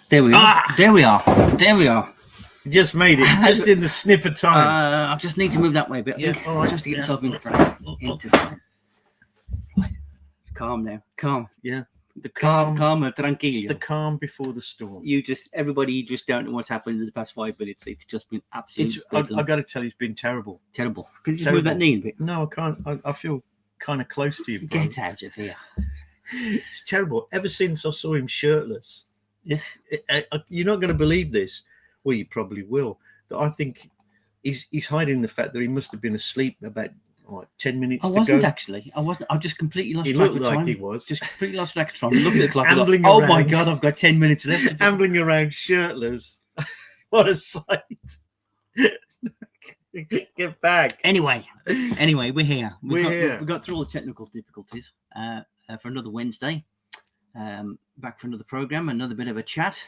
There we are. There we are. There we are. You just made it, just in the snip of time. I just need to move that way a bit. Yeah, all right. Just to get myself in frame. Into frame. Right. Calm now. Calm. Yeah. The calm, tranquilo. The calm before the storm. Everybody just don't know what's happened in the past 5 minutes. It's just been absolutely. I've got to tell you, it's been terrible. Terrible. Can you just move that knee a bit? No, I can't. I feel kind of close to you, bro. Get out of here. It's terrible. Ever since I saw him shirtless, yeah, you're not going to believe this. Well, you probably will. That I think he's hiding the fact that he must have been asleep about 10 minutes to go. I wasn't actually. I wasn't. I just completely lost track of time. He looked like he was. Just completely lost track of time. I looked at the clock. Like, oh my God, I've got 10 minutes left. Ambling around shirtless. What a sight. Get back. Anyway, we're here. We got through all the technical difficulties for another Wednesday. Back for another program, another bit of a chat,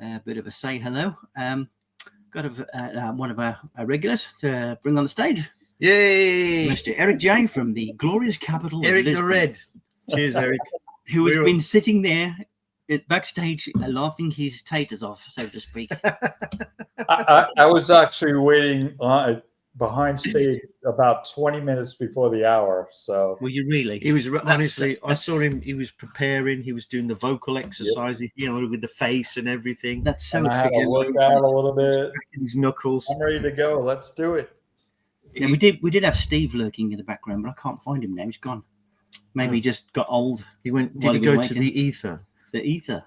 a bit of a say hello. Got one of our regulars to bring on the stage. Yay! Mr. Eric J. from the glorious capital Eric of Lisbon. the Red. Cheers, Eric. Who has been sitting there backstage laughing his taters off, so to speak. I was actually waiting behind stage about 20 minutes before the hour. So were you really? He was honestly. I saw him. He was preparing. He was doing the vocal exercises, with the face and everything. That's so. I had to work out a little bit. His knuckles. I'm ready to go. Let's do it. Yeah, we did have Steve lurking in the background, but I can't find him now. He's gone. Maybe he just got old. He went. Did he go to the ether? The ether.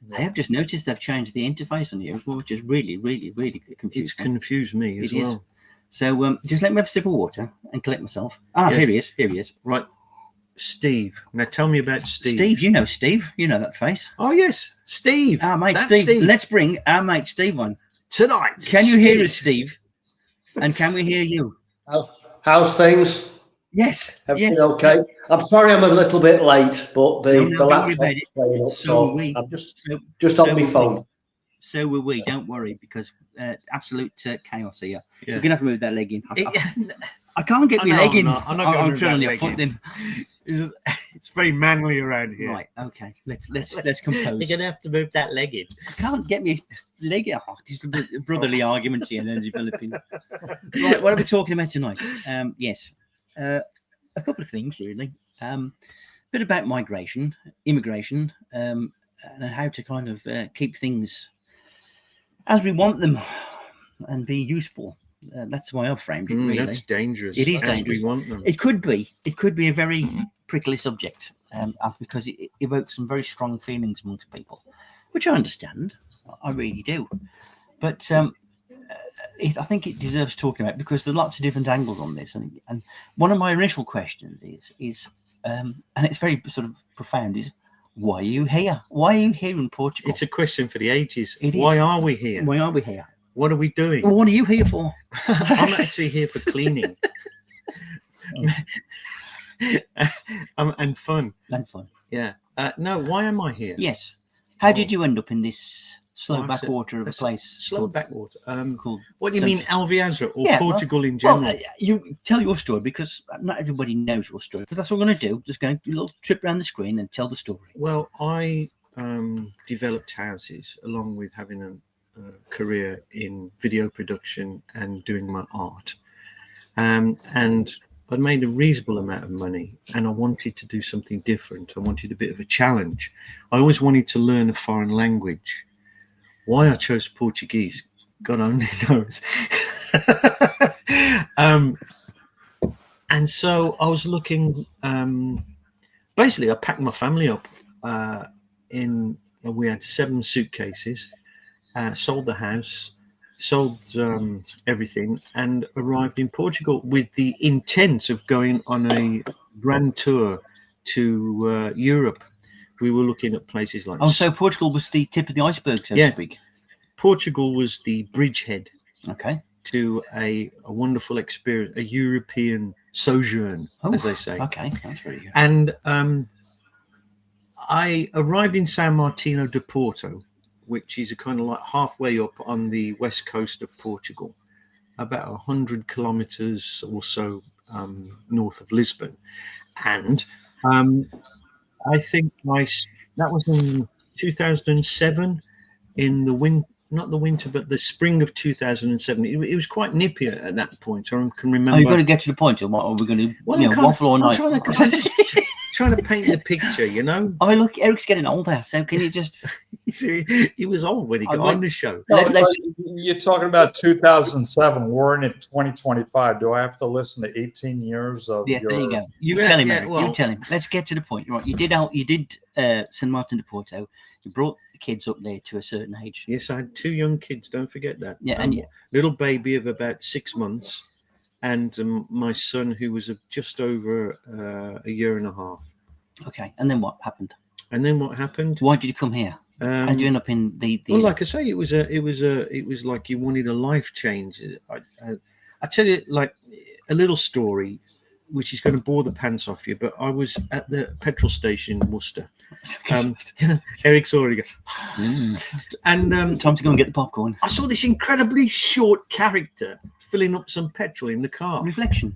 Yeah. I have just noticed they've changed the interface on here as well, which is really, really, really confusing. It's confused me as well. So just let me have a sip of water and collect myself. Here he is. Here he is. Right. Steve. Now tell me about Steve. Steve, you know Steve. You know that face. Oh, yes. Steve. Our mate Steve. Let's bring our mate Steve on. Tonight. Can you hear us, Steve? And can we hear you? How's things? Yes. Everything okay? I'm sorry I'm a little bit late, but the laptop's playing up, so I'm just on my phone. So will we. Don't worry, because absolute chaos here. Yeah. You're going to have to move that leg in. I can't get my leg in. I'm trying to foot them. It's very manly around here. Right. Okay. Let's compose. You're gonna have to move that leg in. I can't get my leg in. These brotherly arguments here then developing. Right. What are we talking about tonight? Yes. A couple of things really. A bit about migration, immigration, and how to kind of keep things as we want them and be useful. That's why I've framed it. Really, that's dangerous. It is dangerous. We want them. It could be a very prickly subject because it evokes some very strong feelings amongst people, which I understand. I really do. But I think it deserves talking about because there are lots of different angles on this. And one of my initial questions is and it's very sort of profound, is why are you here? Why are you here in Portugal? It's a question for the ages. It is. Why are we here? Why are we here? What are we doing? Well, what are you here for? I'm actually here for cleaning. And fun. And fun. Yeah. No, why am I here? Yes. How did you end up in this slow backwater of a place? Slow backwater. Called what do you mean, Alvaiazere or Portugal in general? Well, you tell your story because not everybody knows your story. Because that's what we're going to do. Just going to do a little trip around the screen and tell the story. Well, I developed houses along with having a career in video production and doing my art. And I made a reasonable amount of money and I wanted to do something different. I wanted a bit of a challenge. I always wanted to learn a foreign language. Why I chose Portuguese, God only knows. And so I was looking, basically I packed my family up we had 7 suitcases, sold the house, sold everything, and arrived in Portugal with the intent of going on a grand tour to Europe. We were looking at places like... Oh, so Portugal was the tip of the iceberg, so to speak. Portugal was the bridgehead to a wonderful experience, a European sojourn, as they say. Okay, that's very good. And I arrived in San Martino de Porto, which is a kind of like halfway up on the west coast of Portugal, about 100 kilometers or so north of Lisbon. And I think that was in 2007 in the not the winter, but the spring of 2007. It was quite nippy at that point. I can remember. Oh, you've got to get to the point, or what? Are we going to waffle all night? Trying to paint the picture, you know. Oh, look, Eric's getting older, so can you just? He was old when he got on the show. No, you're talking about 2007. We're in 2025. Do I have to listen to 18 years of? Yes, there you go. You tell him, Eric. You tell him. Let's get to the point. Right, you did St. Martin de Porto. You brought the kids up there to a certain age. Yes, I had 2 young kids. Don't forget that. Yeah, and little baby of about 6 months, and my son who was just over a year and a half. Okay, and then what happened? Why did you come here? How did you end up in the? Well, like I say, it was like you wanted a life change. I tell you, like a little story, which is going to bore the pants off you. But I was at the petrol station in Worcester. Eric's already going. And time to go and get the popcorn. I saw this incredibly short character filling up some petrol in the car. Reflection,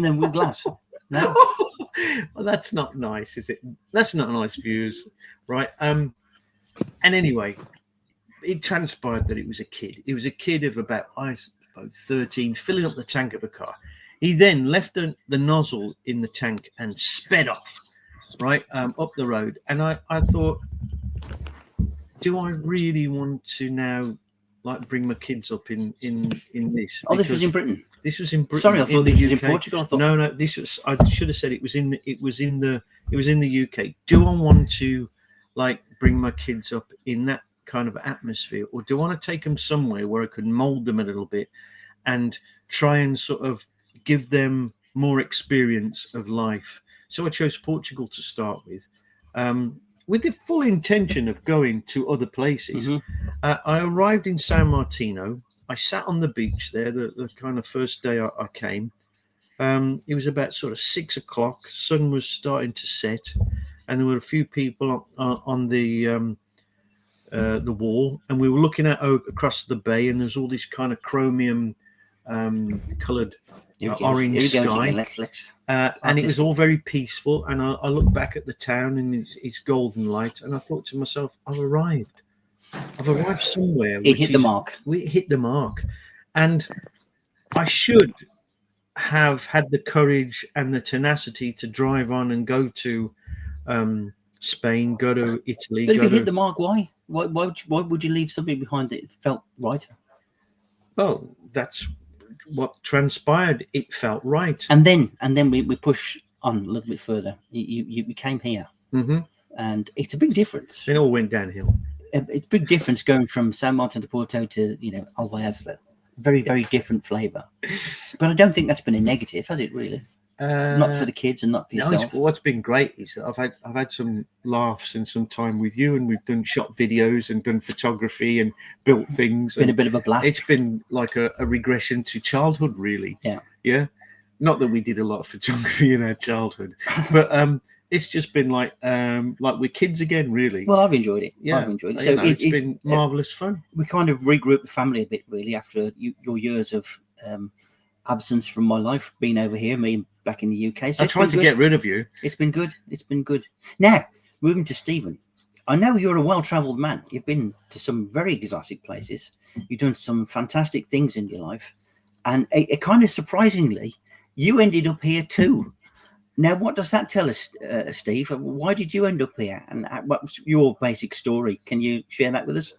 then with glass. No. Well, that's not nice, is it? That's not nice views, right? And anyway, it transpired that it was a kid. It was a kid of about 13, filling up the tank of a car. He then left the nozzle in the tank and sped off, right, up the road. And I thought, do I really want to now, like, bring my kids up in this? Oh, this was in Britain. This was in Britain. Sorry, I thought this was in Portugal. I thought... No. This was. I should have said it was in the UK. Do I want to, like, bring my kids up in that kind of atmosphere, or do I want to take them somewhere where I could mold them a little bit and try and sort of give them more experience of life? So I chose Portugal to start with the full intention of going to other places. Mm-hmm. I arrived in San Martino. I sat on the beach there the kind of first day I came. It was about sort of 6 o'clock. Sun was starting to set, and there were a few people on the wall, and we were looking out across the bay, and there's all this kind of chromium coloured orange sky, and it was all very peaceful. And I looked back at the town and its golden light, and I thought to myself, I've arrived somewhere. We hit the mark, and I should have had the courage and the tenacity to drive on and go to Spain, go to Italy. But if you hit the mark, why would you leave something behind that felt right? Well, that's what transpired. It felt right. And then we push on a little bit further. You came here, and it's a big difference. It all went downhill. It's a big difference going from San Martin de Porto to Alvaiazere. Very, very different flavour. But I don't think that's been a negative, has it? Really? Not for the kids and not for yourself. What's been great is that I've had some laughs and some time with you, and we've done shot videos and done photography and built things. It's been a bit of a blast. It's been like a regression to childhood, really. Yeah. Not that we did a lot of photography in our childhood, but it's just been like we're kids again, really. Well, I've enjoyed it. Yeah, I've enjoyed it. So it's been marvelous fun. We kind of regrouped the family a bit, really, after your years of absence from my life, being over here, me back in the UK. So I tried to get rid of you. It's been good. Now, moving to Stephen. I know you're a well-travelled man. You've been to some very exotic places. You've done some fantastic things in your life. And it kind of surprisingly, you ended up here too. Now, what does that tell us, Steve? Why did you end up here? And what's your basic story? Can you share that with us?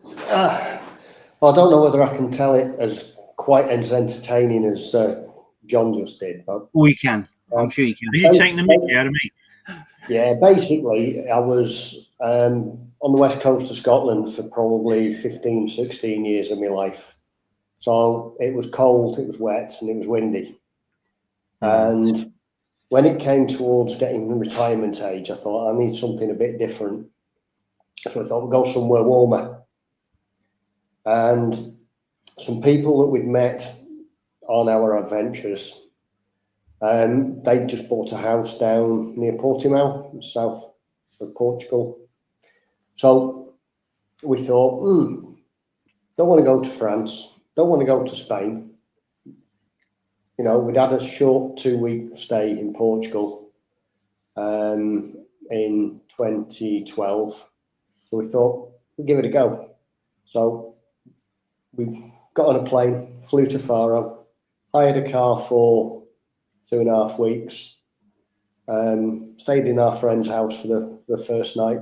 Well, I don't know whether I can tell it as quite as entertaining as John just did. But we can. I'm sure you can. Are you taking the mickey out of me? Yeah, basically, I was on the west coast of Scotland for probably 15, 16 years of my life. So it was cold, it was wet, and it was windy. And when it came towards getting the retirement age, I thought I need something a bit different. So I thought we'll go somewhere warmer. And some people that we'd met on our adventures, they just bought a house down near Portimao, south of Portugal. So we thought, don't want to go to France, don't want to go to Spain. We'd had a short 2-week stay in Portugal. in 2012. So we thought we'd give it a go. So we got on a plane, flew to Faro, hired a car for 2.5 weeks, stayed in our friend's house for the first night.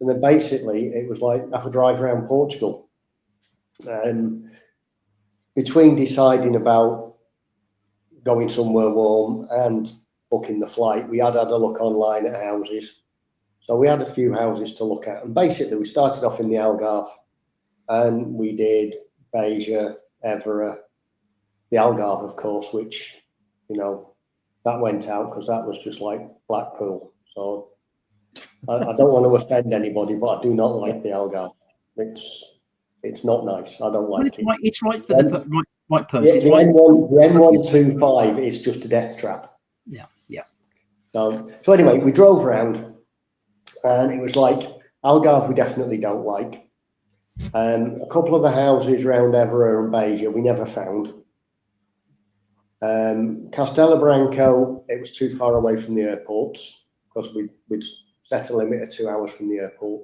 And then basically it was like have a drive around Portugal. Between deciding about going somewhere warm and booking the flight, we had a look online at houses. So we had a few houses to look at. And basically we started off in the Algarve and we did Beja, Evora, the Algarve, of course, which, you know, that went out because that was just like Blackpool. So I don't want to offend anybody, but I do not like the Algarve. It's not nice. I don't like it. It's right for the right person. The M125 is just a death trap. Yeah, yeah. So anyway, we drove around, and it was like Algarve we definitely don't like. A couple of the houses around Evora and Beja we never found. Castelo Branco, it was too far away from the airports because we'd set a limit of 2 hours from the airport.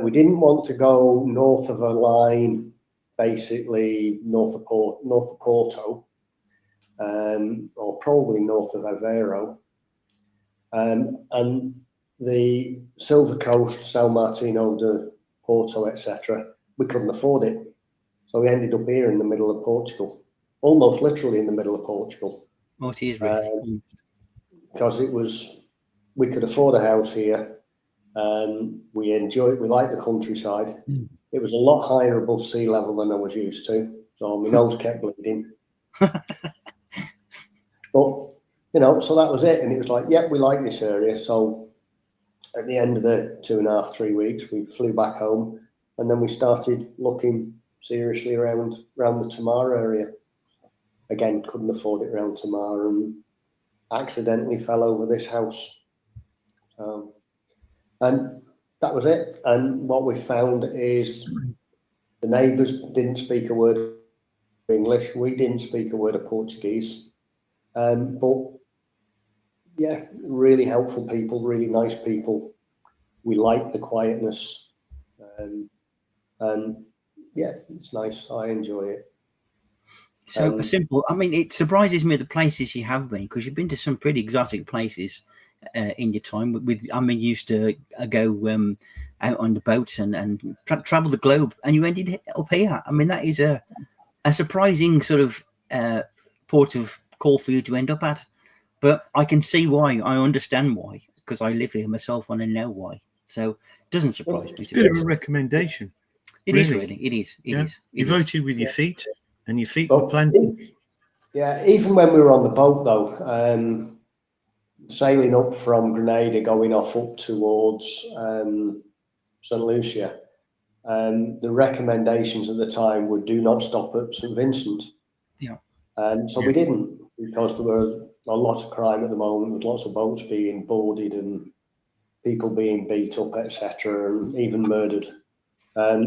We didn't want to go north of a line, basically north of Porto, or probably north of Aveiro. And the Silver Coast, São Martinho de Porto, etc., we couldn't afford it. So we ended up here in the middle of Portugal, almost literally in the middle of Portugal. Oh, it is really. Because we could afford a house here. We liked the countryside. It was a lot higher above sea level than I was used to. So my nose kept bleeding. But, you know, so that was it. And it was like, yep, we like this area. So at the end of the 2.5, 3 weeks, we flew back home and then we started looking seriously around the Tamar area. Again, couldn't afford it around Tamar and accidentally fell over this house. And that was it. And what we found is the neighbours didn't speak a word of English. We didn't speak a word of Portuguese. But yeah, really helpful people, really nice people. We like the quietness. And yeah, it's nice. I enjoy it. So simple. I mean, it surprises me the places you have been, because you've been to some pretty exotic places in your time. I'm used to go out on the boats and travel the globe, and you ended up here. I mean, that is a surprising sort of port of call for you to end up at. But I can see why. I understand why, because I live here myself and I know why. So it doesn't surprise me. It's a bit of a recommendation. It is really. It is. It is. You voted with your feet, and your feet were planted. Yeah, even when we were on the boat, though, sailing up from Grenada, going off up towards St. Lucia, the recommendations at the time were do not stop at St. Vincent. Yeah. So we didn't, because there were a lot of crime at the moment. There was lots of boats being boarded and people being beat up, etc., and even murdered.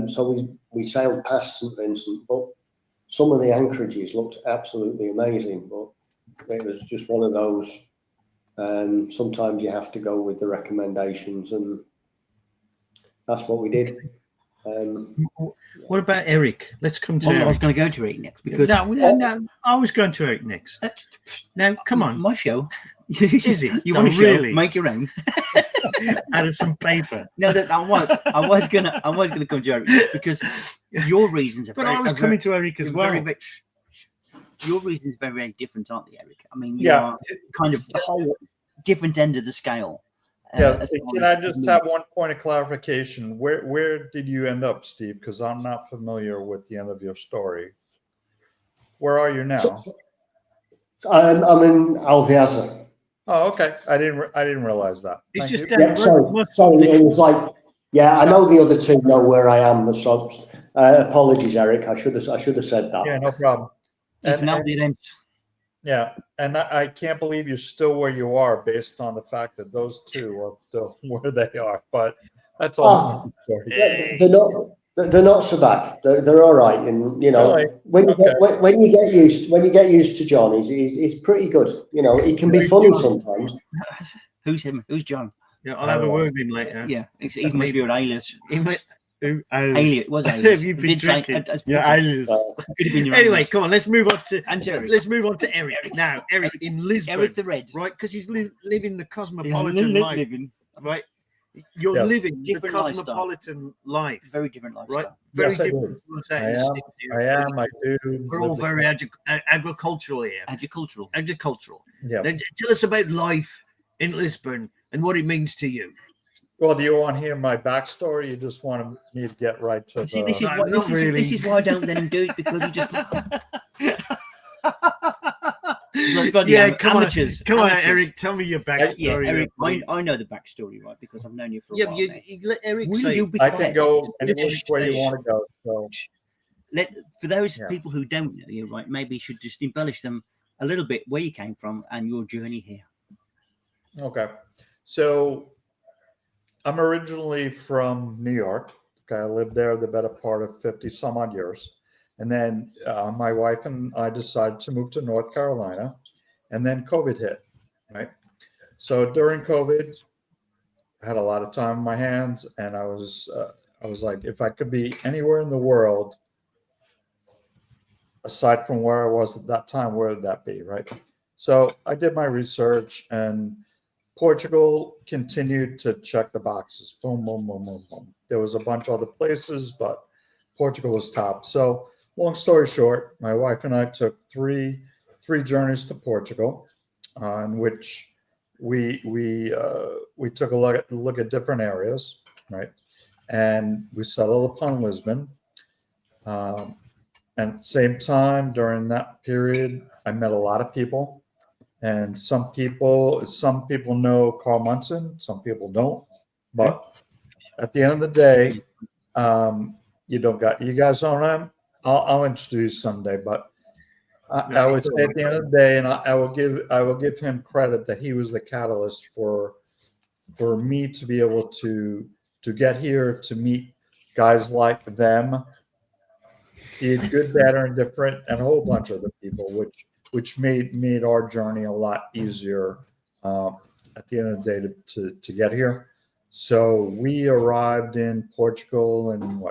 So we sailed past St. Vincent, but some of the anchorages looked absolutely amazing. But it was just one of those. Sometimes you have to go with the recommendations, and that's what we did. What about Eric? Let's come to Eric. I was going to go to Eric next, because no, I was going to Eric next. Now, come on, my show. Is it? You want to really make your own out of some paper? No, I was gonna come to Eric next, because your reasons are. But I was coming to Eric as well. Very rich. Your reasons are very, very different, aren't they, Eric? I mean, you are kind of the whole different end of the scale. Can I just have one point of clarification? Where did you end up, Steve? Because I'm not familiar with the end of your story. Where are you now? I'm in Alvaiazere. Oh, okay. I didn't realize that. It's just sorry. It was like, I know the other two know where I am. So apologies, Eric. I should have said that. Yeah, no problem. Yeah, and I can't believe you're still where you are based on the fact that those two are still where they are. But that's all. They're not so bad. They're all right, and you know, really? when you get used to John, he's pretty good. You know, he can be funny sometimes. Who's him? Who's John? Yeah, I'll have a word with him later. Yeah, he must be an alias. Alias. It was alias. Have you It been did say- drinking? as- Yeah, alias. Could have been your Anyway, alias. come on, let's move on to And Cherish. let's move on to Eric now. Eric in Lisbon, Eric the Red. right? Because he's living the Yeah, cosmopolitan life, living. right? You're Yes. living the Different lifestyle. cosmopolitan life, Very different lifestyle. right? Very Yes, I different. I am. I do. We're all very agricultural here. Agricultural. Agricultural. Yeah. Now, tell us about life in Lisbon and what it means to you. Well, do you want to hear my backstory? You just want me to get right to See, the. this is No, why not really. this is why I don't let him do it, because he just like bloody Yeah, come amateurs. on, Amateurs. Eric. Tell me your backstory. Yeah, Eric, please. I know the backstory, right? Because I've known you for a Yeah, while. but mate. you let Eric Will say. you be I can quiet? go any Just which way you shh. want to go. So For those Yeah. people who don't know you, right, maybe you should just embellish them a little bit where you came from and your journey here. okay, so I'm originally from New York. Okay, I lived there the better part of 50 some odd years, and then my wife and I decided to move to North Carolina, and then COVID hit. Right, so during COVID, I had a lot of time on my hands, and I was like, if I could be anywhere in the world aside from where I was at that time, where would that be, right? So I did my research, and Portugal continued to check the boxes. Boom, boom, boom, boom, boom. There was a bunch of other places, but Portugal was top. So long story short, my wife and I took three journeys to Portugal, in which we took a look at different areas, right? And we settled upon Lisbon. And at the same time, during that period, I met a lot of people, and some people know Carl Munson, some people don't. But at the end of the day, you guys don't know him. I'll introduce someday, but I would say at the end of the day, and I will give him credit that he was the catalyst for me to be able to get here, to meet guys like them. He had good, bad, or indifferent, and a whole bunch of other people, which made our journey a lot easier at the end of the day to get here. So we arrived in Portugal in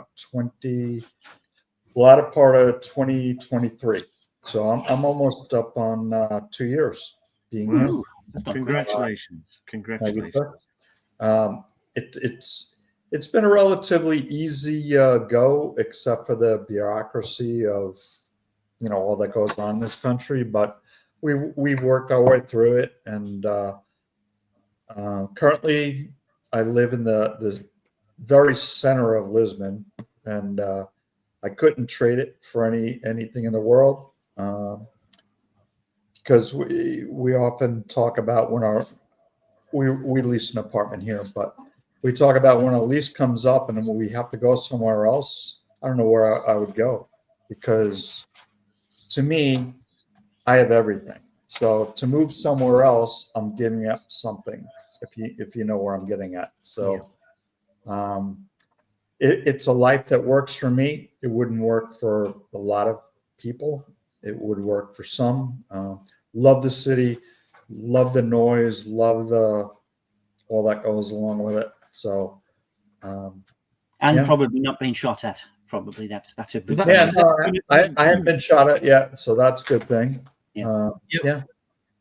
latter part of 2023. So I'm almost up on 2 years being here. Ooh, Congratulations. Thank you, Congratulations. sir. It's been a relatively easy go, except for the bureaucracy of all that goes on in this country. But we've worked our way through it, and currently I live in the very center of Lisbon, and I couldn't trade it for anything in the world, because we often talk about when we lease an apartment here, but we talk about when a lease comes up and we have to go somewhere else. I don't know where I would go, because to me, I have everything. So to move somewhere else, I'm giving up something, if you know where I'm getting at. So it's a life that works for me. It wouldn't work for a lot of people. It would work for some. Love the city, love the noise, love all that goes along with it. So, probably not being shot at. Probably that's a big yeah. No, I haven't been shot at yet, so that's a good thing. Yeah. Yeah.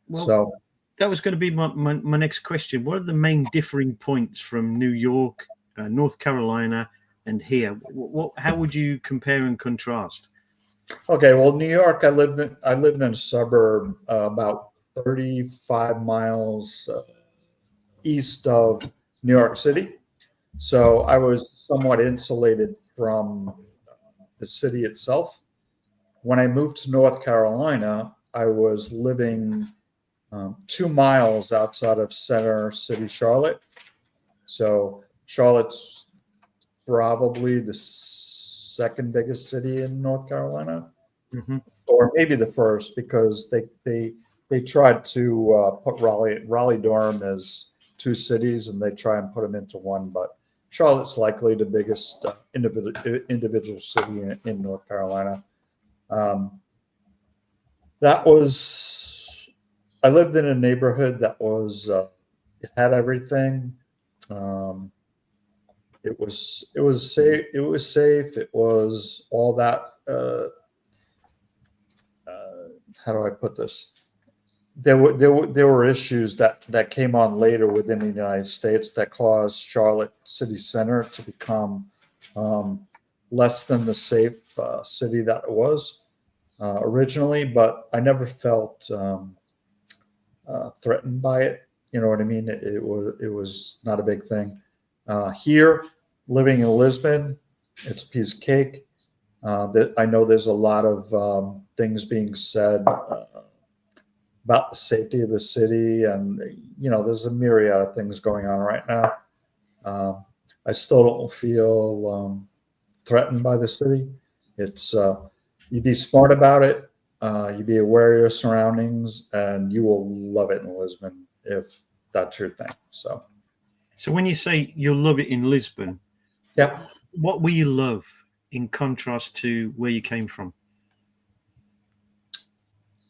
Well, So that was going to be my next question. What are the main differing points from New York, North Carolina, and here? How would you compare and contrast? okay, well, New York, I lived in a suburb about 35 miles east of New York City. So I was somewhat insulated from the city itself. When I moved to North Carolina, I was living 2 miles outside of Center City, Charlotte. So Charlotte's probably the second biggest city in North Carolina, or maybe the first, because they tried to put Raleigh Durham as two cities, and they try and put them into one. But Charlotte's likely the biggest individual city in North Carolina. I lived in a neighborhood that was it had everything. It was safe. It was safe. It was all that. How do I put this? There were issues that came on later within the United States that caused Charlotte City Center to become less than the safe city that it was originally. But I never felt threatened by it. You know what I mean? It was not a big thing. Here, living in Lisbon, it's a piece of cake. That I know there's a lot of things being said about the safety of the city, and there's a myriad of things going on right now. I still don't feel threatened by the city. It's you be smart about it. You be aware of your surroundings, and you will love it in Lisbon if that's your thing. So when you say you'll love it in Lisbon, yeah, what will you love in contrast to where you came from?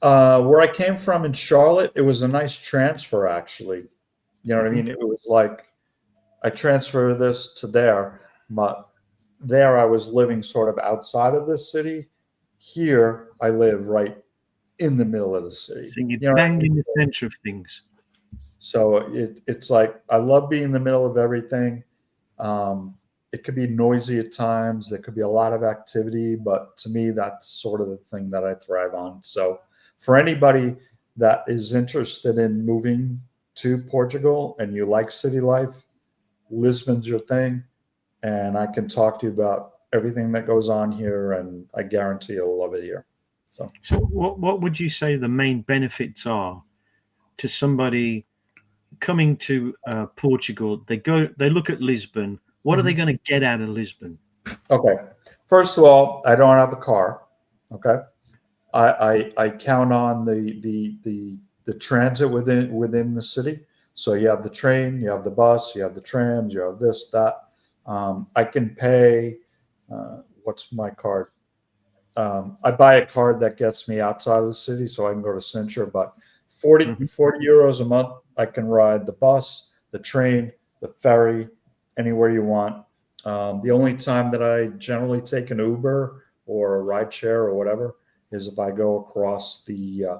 Where I came from in Charlotte, it was a nice transfer, actually. You know what I mean? It was like I transferred this to there, but there I was living sort of outside of the city. Here I live right in the middle of the city. So you're bang in the center of things. So it's like I love being in the middle of everything. It could be noisy at times. There could be a lot of activity, but to me, that's sort of the thing that I thrive on. So for anybody that is interested in moving to Portugal and you like city life, Lisbon's your thing. And I can talk to you about everything that goes on here, and I guarantee you'll love it here. So what would you say the main benefits are to somebody coming to Portugal? They look at Lisbon. What are they going to get out of Lisbon? Okay. First of all, I don't have a car. Okay. I count on the transit within the city. So you have the train, you have the bus, you have the trams, you have this, that. I can pay, what's my card? I buy a card that gets me outside of the city so I can go to Central, but 40 euros a month, I can ride the bus, the train, the ferry, anywhere you want. The only time that I generally take an Uber or a ride share or whatever is if I go across to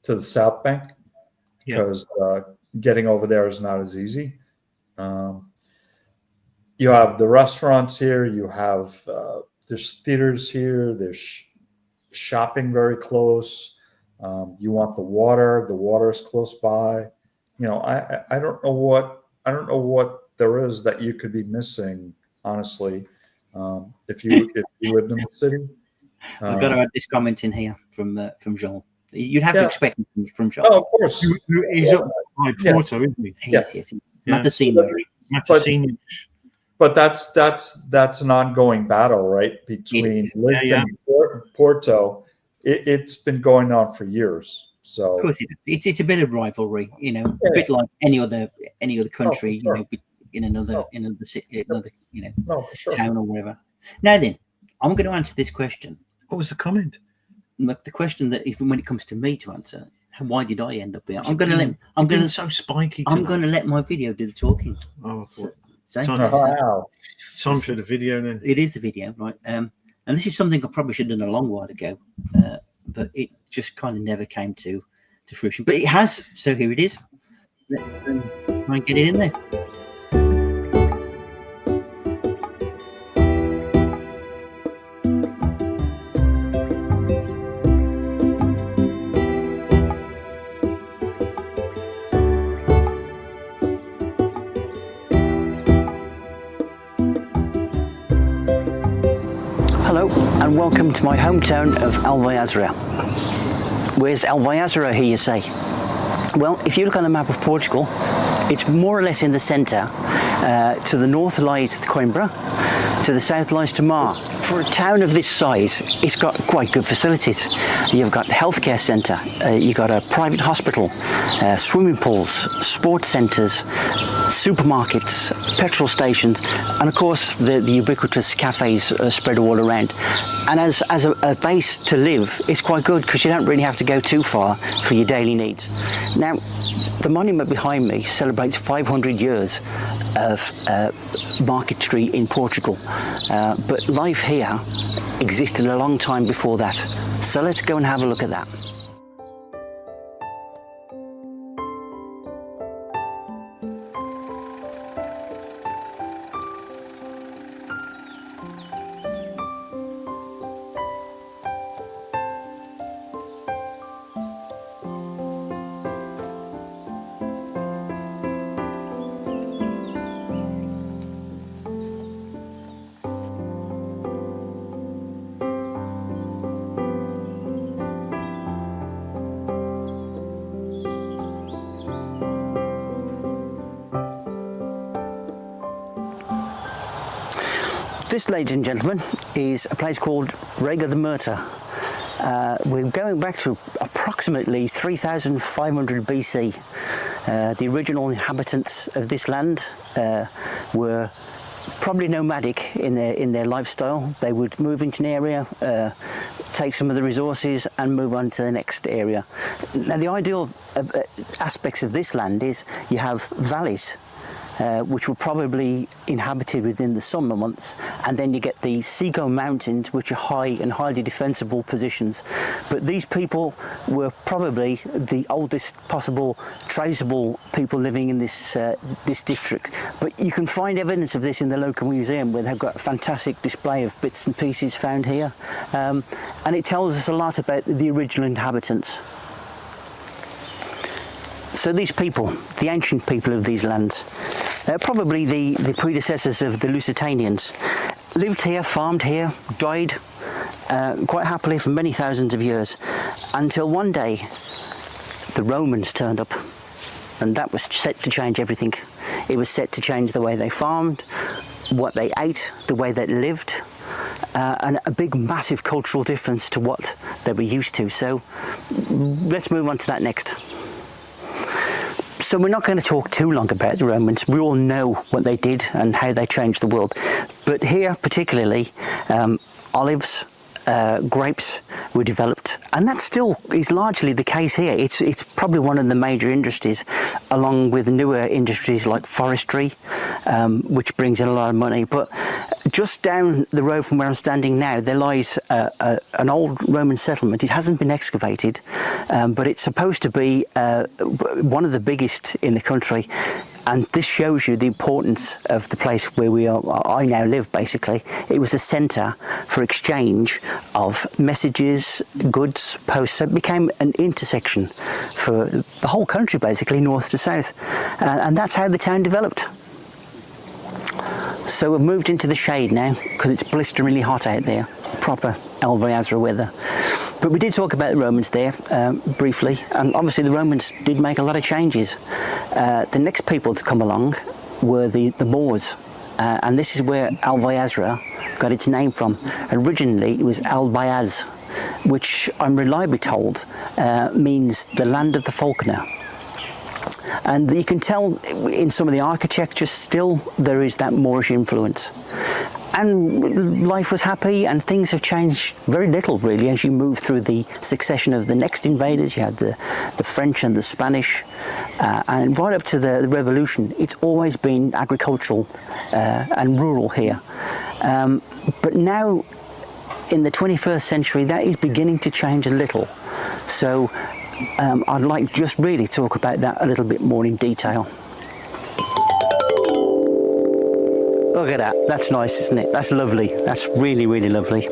the South Bank, because getting over there is not as easy. You have the restaurants here. You have there's theaters here. There's shopping very close. You want the water. The water is close by. I don't know what there is that you could be missing, honestly, if you lived in the city. I've got to add this comment in here from Jean. You'd have to expect it from Jean. Oh, of course. He's up by Porto, isn't he? Yes. Matacino. But that's an ongoing battle, right? Between Lisbon and Porto. It's been going on for years. So of course, it's a bit of rivalry, a bit like any other country, sure. In another city, town or whatever. Now then, I'm going to answer this question. What was the comment? The question that even when it comes to me to answer, why did I end up here? I'm so spiky. I'm going to let my video do the talking. Oh, wow. Time for the video then. It is the video, right? And this is something I probably should have done a long while ago, but it just kind of never came to fruition. But it has, so here it is. Let's try and get it in there. Hello and welcome to my hometown of Alvaiazere. Where's Alvaiazere, here you say? Well, if you look on the map of Portugal, it's more or less in the centre. To the north lies Coimbra, to the south lies Tomar. For a town of this size, it's got quite good facilities. You've got a healthcare centre, you've got a private hospital, swimming pools, sports centres, supermarkets, petrol stations, and of course the ubiquitous cafes spread all around. And as a base to live, it's quite good because you don't really have to go too far for your daily needs. Now, the monument behind me celebrates 500 years of Market Street in Portugal, but life here existed a long time before that. So let's go and have a look at that. This, ladies and gentlemen, is a place called Rega de Murta. We're going back to approximately 3,500 BC. The original inhabitants of this land were probably nomadic in their lifestyle. They would move into an area, take some of the resources and move on to the next area. Now, the ideal aspects of this land is you have valleys, which were probably inhabited within the summer months, and then you get the Seago Mountains, which are high and highly defensible positions. But these people were probably the oldest possible traceable people living in this this district. But you can find evidence of this in the local museum, where they've got a fantastic display of bits and pieces found here, and it tells us a lot about the original inhabitants. So these people, the ancient people of these lands, probably the predecessors of the Lusitanians, lived here, farmed here, died quite happily for many thousands of years, until one day the Romans turned up, and that was set to change everything. It was set to change the way they farmed, what they ate, the way they lived, and a big massive cultural difference to what they were used to. So let's move on to that next. So we're not going to talk too long about the Romans. We all know what they did and how they changed the world. But here particularly, olives, grapes were developed, and that still is largely the case here. It's probably one of the major industries, along with newer industries like forestry, which brings in a lot of money. But just down the road from where I'm standing now, there lies an old Roman settlement. It hasn't been excavated, but it's supposed to be one of the biggest in the country. And this shows you the importance of the place where I now live, basically. It was a centre for exchange of messages, goods, posts. So it became an intersection for the whole country, basically, north to south. And that's how the town developed. So we've moved into the shade now, because it's blisteringly hot out there. Proper Alvaiazere weather. But we did talk about the Romans there briefly, and obviously the Romans did make a lot of changes. The next people to come along were the Moors, and this is where Alvaiazere got its name from. Originally it was Alvaiaz, which I'm reliably told means the land of the falconer. And you can tell in some of the architecture still there is that Moorish influence. And life was happy, and things have changed very little really as you move through the succession of the next invaders. You had the French and the Spanish, and right up to the Revolution, it's always been agricultural and rural here. But now, in the 21st century, that is beginning to change a little. So I'd like just really talk about that a little bit more in detail. Look at that, that's nice, isn't it? That's lovely, that's really, really lovely.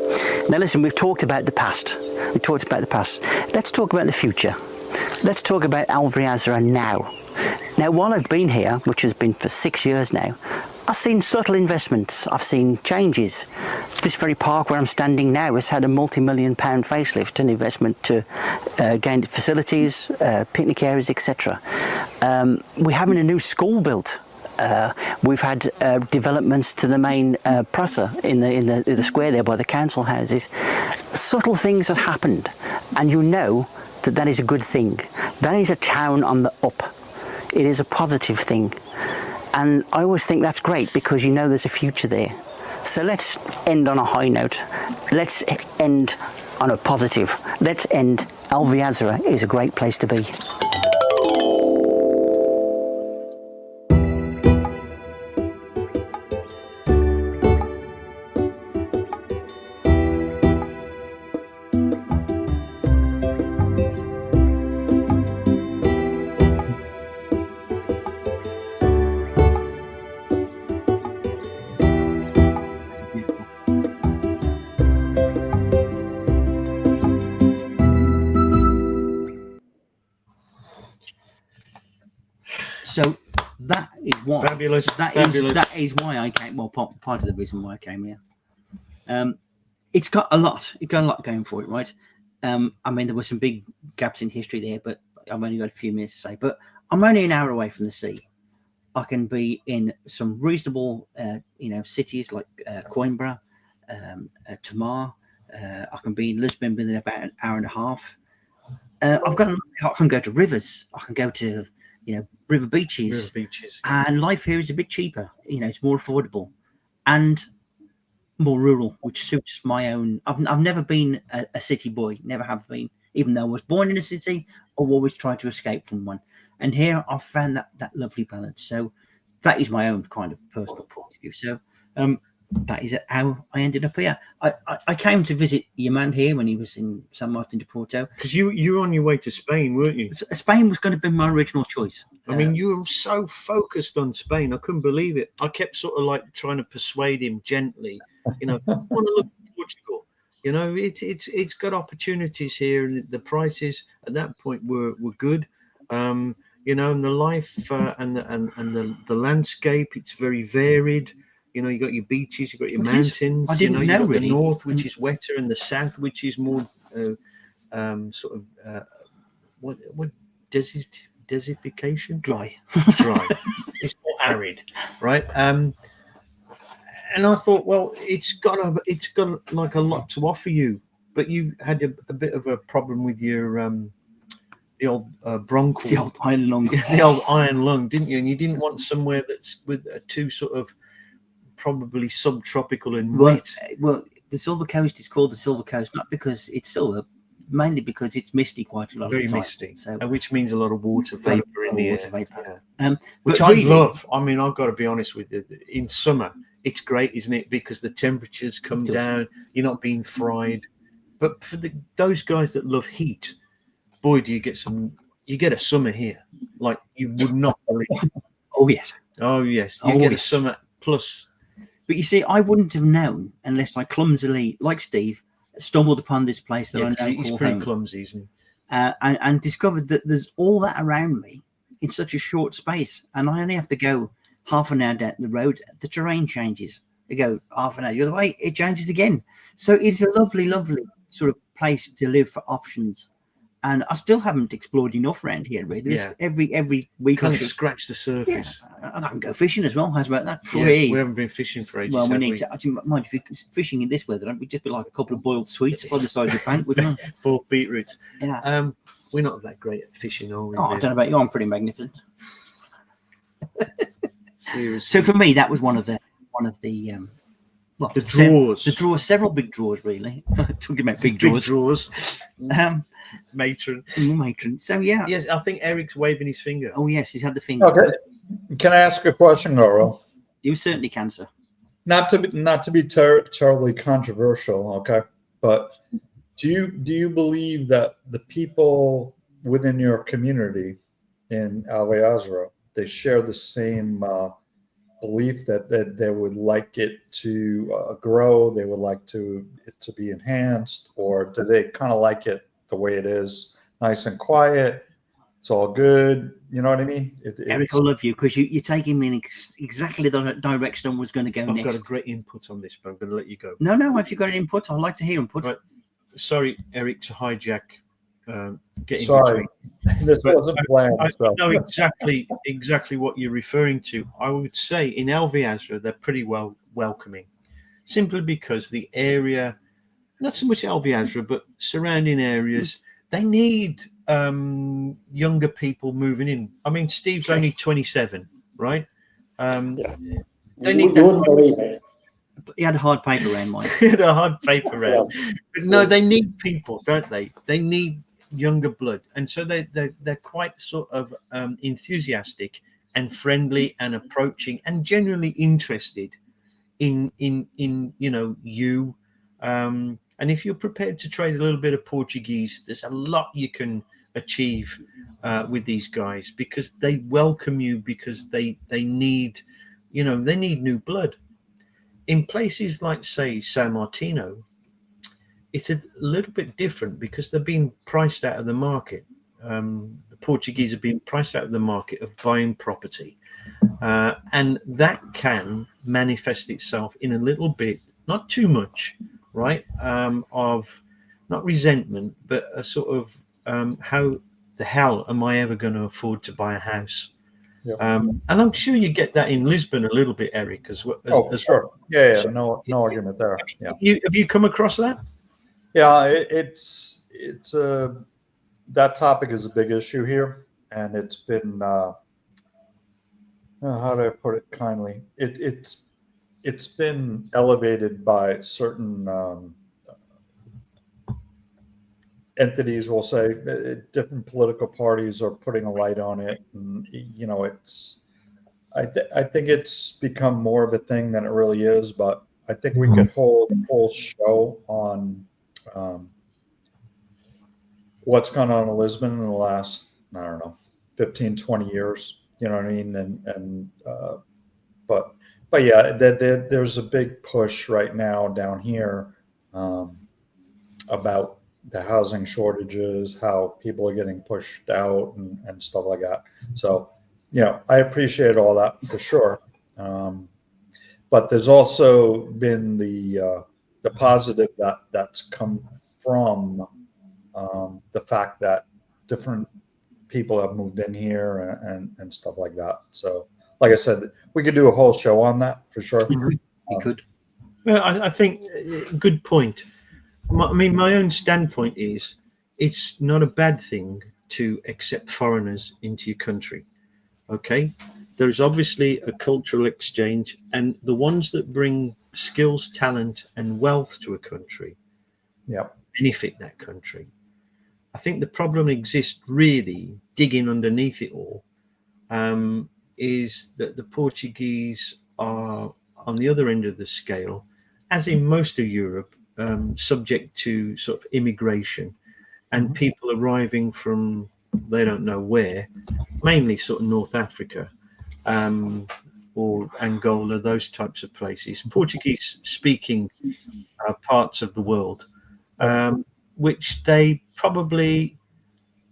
Now listen, we've talked about the past. We've talked about the past. Let's talk about the future. Let's talk about Alvaiazere now. Now, while I've been here, which has been for 6 years now, I've seen subtle investments, I've seen changes. This very park where I'm standing now has had a multi-million-pound facelift, an investment to gain facilities, picnic areas, etc. We're having a new school built We've had developments to the main Prussia in the square there by the council houses. Subtle things have happened, and you know that is a good thing. That is a town on the up. It is a positive thing, and I always think that's great because you know there's a future there. So let's end on a high note. Let's end on a positive. Let's end. Alvaiazere is a great place to be. So that is why. Fabulous. That is why I came. Well, part of the reason why I came here. It's got a lot. It's got a lot going for it, right? I mean, there were some big gaps in history there, but I've only got a few minutes to say. But I'm only an hour away from the sea. I can be in some reasonable, cities like Coimbra, Tamar. I can be in Lisbon within about an hour and a half. I can go to rivers. I can go to river beaches, and life here is a bit cheaper. It's more affordable and more rural, which suits my own. I've never been a city boy, never have been, even though I was born in a city. I've always tried to escape from one, and here I've found that lovely balance. So that is my own kind of personal point of view. So that is how I ended up here. I came to visit your man here when he was in San Martin de Porto. Because you were on your way to Spain, weren't you? Spain was going to be my original choice. I mean, you were so focused on Spain. I couldn't believe it. I kept sort of like trying to persuade him gently, I want to look at Portugal. It's got opportunities here, and the prices at that point were good. And the life and the landscape, it's very varied. You got your beaches, you got your mountains. I didn't know really. The north, which is wetter, and the south, which is more what desertification? Dry. It's more arid, right? And I thought, well, it's got like a lot to offer you, but you had a bit of a problem with your the old bronchial, the old iron lung, the old iron lung, didn't you? And you didn't want somewhere that's with too sort of probably subtropical and wet. Well, the Silver Coast is called the Silver Coast not because it's silver, mainly because it's misty quite a lot. Very of the time. misty, so which means a lot of water vapor in the air. Yeah. Which I love. I mean, I've got to be honest with you. In summer, it's great, isn't it? Because the temperatures come down. You're not being fried. But for those guys that love heat, boy, do you get a summer here like you would not believe. Oh yes. You get a summer plus. But you see, I wouldn't have known unless I clumsily, like Steve, stumbled upon this place that I know he's called pretty home, clumsy, isn't he? and discovered that there's all that around me in such a short space, and I only have to go half an hour down the road. The terrain changes. I go half an hour the other way, it changes again. So it's a lovely, lovely sort of place to live for options. And I still haven't explored enough around here, really. Yeah. Every week Kind of scratch the surface. Yeah. And I can go fishing as well. How's about that? We haven't been fishing for ages. Well, we need to. Actually, mind if you're fishing in this weather, don't we? Just be like a couple of boiled sweets by the side of the bank, wouldn't we? Boiled beetroots. Yeah. We're not that great at fishing, are we? Oh, I don't know about you. I'm pretty magnificent. Seriously. So for me, that was one of the draws. The draws, several big draws, really. Talking about big draws. Matron. So yeah. Yes, I think Eric's waving his finger. Oh yes, he's had the finger. Okay. Can I ask a question, Laurel? You certainly can, sir. Not to be terribly controversial, okay? But do you believe that the people within your community in Alvaiazere, they share the same belief that they would like it to grow, they would like it to be enhanced, or do they kind of like it the way it is, nice and quiet? It's all good. You know what I mean? Eric, I love you because you're taking me in exactly the direction I was going to go next. I've got a great input on this, but I'm going to let you go. No. If you've got an input, I'd like to hear input. Right. Sorry, Eric, to hijack get in Sorry, between. this But wasn't planned. I So. know exactly what you're referring to. I would say in Alvaiazere they're pretty welcoming, simply because the area, not so much Alvaiazere, but surrounding areas, they need younger people moving in. I mean, Steve's only 27, right? Yeah. They You, need you that. wouldn't believe it. He had a hard paper around mine. A hard paper round. But no, they need people, don't they? They need younger blood, and so they're quite sort of enthusiastic and friendly and approaching and genuinely interested in you. And if you're prepared to trade a little bit of Portuguese, there's a lot you can achieve with these guys, because they welcome you, because they need new blood. In places like, say, San Martino, it's a little bit different because they're being priced out of the market. The Portuguese are being priced out of the market of buying property. And that can manifest itself in a little bit, not too much, right, of not resentment, but a sort of how the hell am I ever going to afford to buy a house? Yep. And I'm sure you get that in Lisbon a little bit, Eric, as well. Sure. Yeah. So, No argument there. Yeah. Have you come across that? Yeah. It's that topic is a big issue here, and it's been how do I put it kindly? It's been elevated by certain entities. We'll say different political parties are putting a light on it, and it's. I think it's become more of a thing than it really is, but I think we could hold a whole show on what's gone on in Lisbon in the last, I don't know, 15, 20 years. You know what I mean? But yeah, there's a big push right now down here about the housing shortages, how people are getting pushed out and stuff like that. So, I appreciate all that for sure. But there's also been the positive that's come from the fact that different people have moved in here and stuff like that. So, like I said, we could do a whole show on that for sure. You could. Well, I think good point. My own standpoint is it's not a bad thing to accept foreigners into your country. Okay, there's obviously a cultural exchange, and the ones that bring skills, talent, and wealth to a country benefit that country. I think the problem exists really digging underneath it all, is that the Portuguese are on the other end of the scale, as in most of Europe, subject to sort of immigration and people arriving from they don't know where, mainly sort of North Africa or Angola, those types of places, Portuguese speaking parts of the world, which they probably,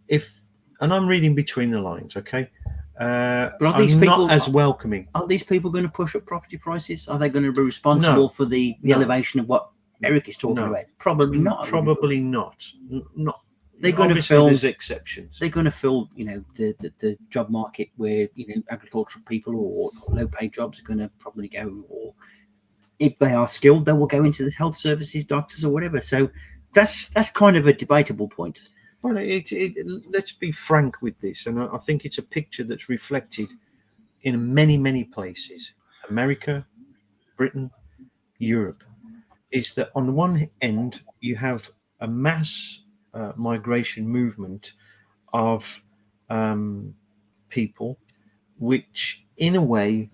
and I'm reading between the lines, okay, but are these people not as welcoming. Are these people going to push up property prices? Are they going to be responsible for the elevation of what Eric is talking about? Probably not. Probably not. Not. They're going to Obviously, fill. there's exceptions. They're going to fill, the job market where agricultural people or low-paid jobs are going to probably go. Or if they are skilled, they will go into the health services, doctors, or whatever. So that's kind of a debatable point. Well, let's be frank with this, and I think it's a picture that's reflected in many, many places. America, Britain, Europe, is that on the one end you have a mass migration movement of people, which in a way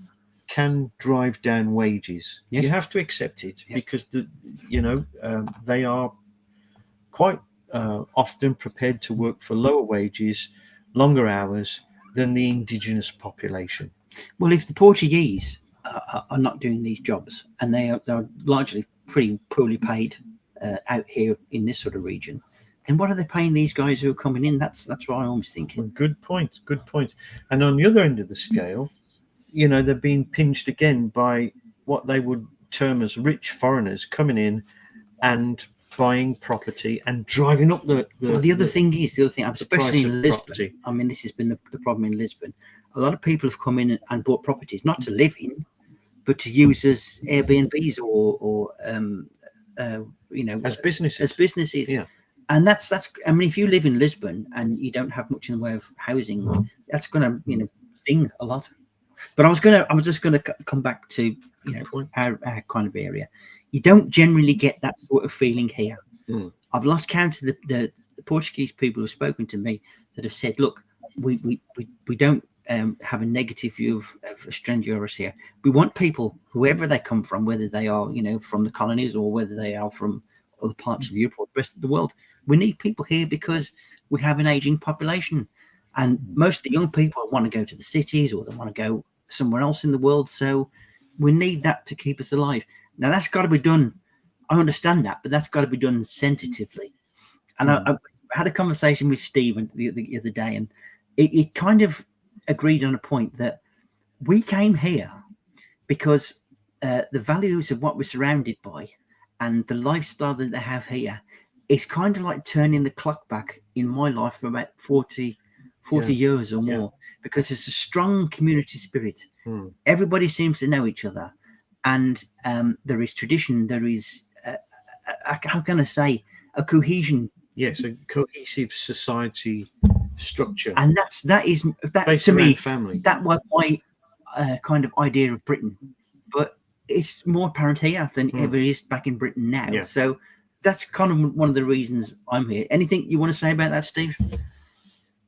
can drive down wages. Yes. You have to accept it because they are quite often prepared to work for lower wages, longer hours than the indigenous population. Well, if the Portuguese are not doing these jobs, and they're largely pretty poorly paid out here in this sort of region, then what are they paying these guys who are coming in? That's what I always think. Good point. And on the other end of the scale, they're being pinched again by what they would term as rich foreigners coming in and buying property and driving up the other thing, especially in Lisbon, property. I mean, this has been the problem in Lisbon. A lot of people have come in and bought properties, not to live in, but to use as Airbnbs or as businesses. Yeah. And that's, I mean, if you live in Lisbon and you don't have much in the way of housing, that's going to, sting a lot. But I was just going to come back to, our kind of area. You don't generally get that sort of feeling here. I've lost count of the Portuguese people who've spoken to me that have said, look, we don't have a negative view of strangers here. We want people, whoever they come from, whether they are, from the colonies or whether they are from other parts of Europe or the rest of the world. We need people here because we have an aging population. And most of the young people want to go to the cities or they want to go somewhere else in the world. So we need that to keep us alive. Now, that's got to be done. I understand that, but that's got to be done sensitively. And I had a conversation with Stephen the other day, and it kind of agreed on a point that we came here because the values of what we're surrounded by and the lifestyle that they have here is kind of like turning the clock back in my life for about 40 years or more, because there's a strong community spirit. Everybody seems to know each other, and there is tradition, there is how can I say, a cohesion. Yes, a cohesive society structure, and that based to me, family. That was my kind of idea of Britain, but it's more apparent here than ever is back in Britain now. So that's kind of one of the reasons I'm here. Anything you want to say about that, Steve?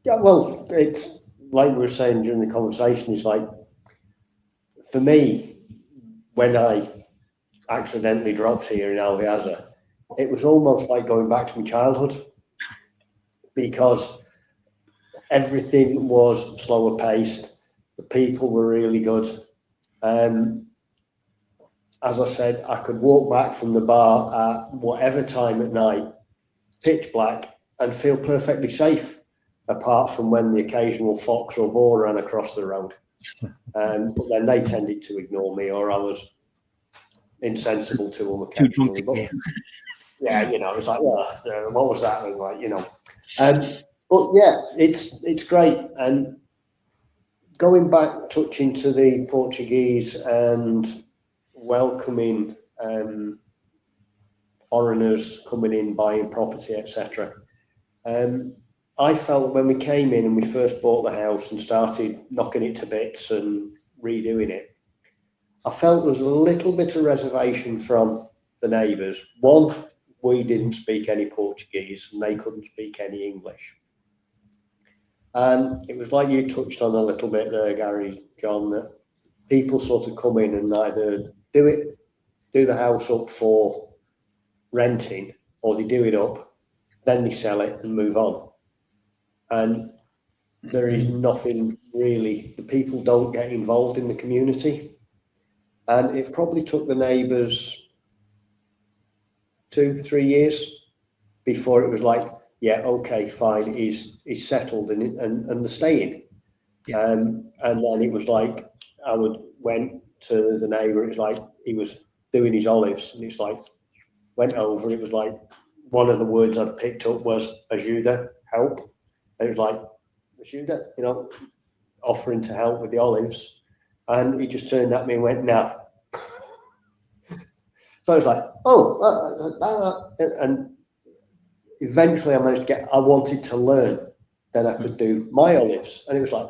Yeah, well, it's like we were saying during the conversation, it's like, for me, when I accidentally dropped here in Alvaiazere, it was almost like going back to my childhood, because everything was slower paced. The people were really good. As I said, I could walk back from the bar at whatever time at night, pitch black, and feel perfectly safe, apart from when the occasional fox or boar ran across the road. But then they tended to ignore me, or I was insensible to them occasionally. But yeah, it's like, what was that? And like, but yeah, it's great. And going back, touching to the Portuguese and welcoming foreigners coming in, buying property, etc. I felt when we came in and we first bought the house and started knocking it to bits and redoing it, I felt there was a little bit of reservation from the neighbours. One, we didn't speak any Portuguese and they couldn't speak any English. And it was like you touched on a little bit there, Gary, John, that people sort of come in and either do the house up for renting, or they do it up, then they sell it and move on. And there is nothing really, the people don't get involved in the community. And it probably took the neighbours 2-3 years before it was like, yeah, okay, fine, he's settled and they're staying. And then it was like, went to the neighbour, it was like he was doing his olives, and it's like, went over, it was like, one of the words I'd picked up was ajuda, help. And it was like, ajuda, offering to help with the olives. And he just turned at me and went, no. So I was like, and eventually I managed to I wanted to learn, then I could do my olives. And it was like,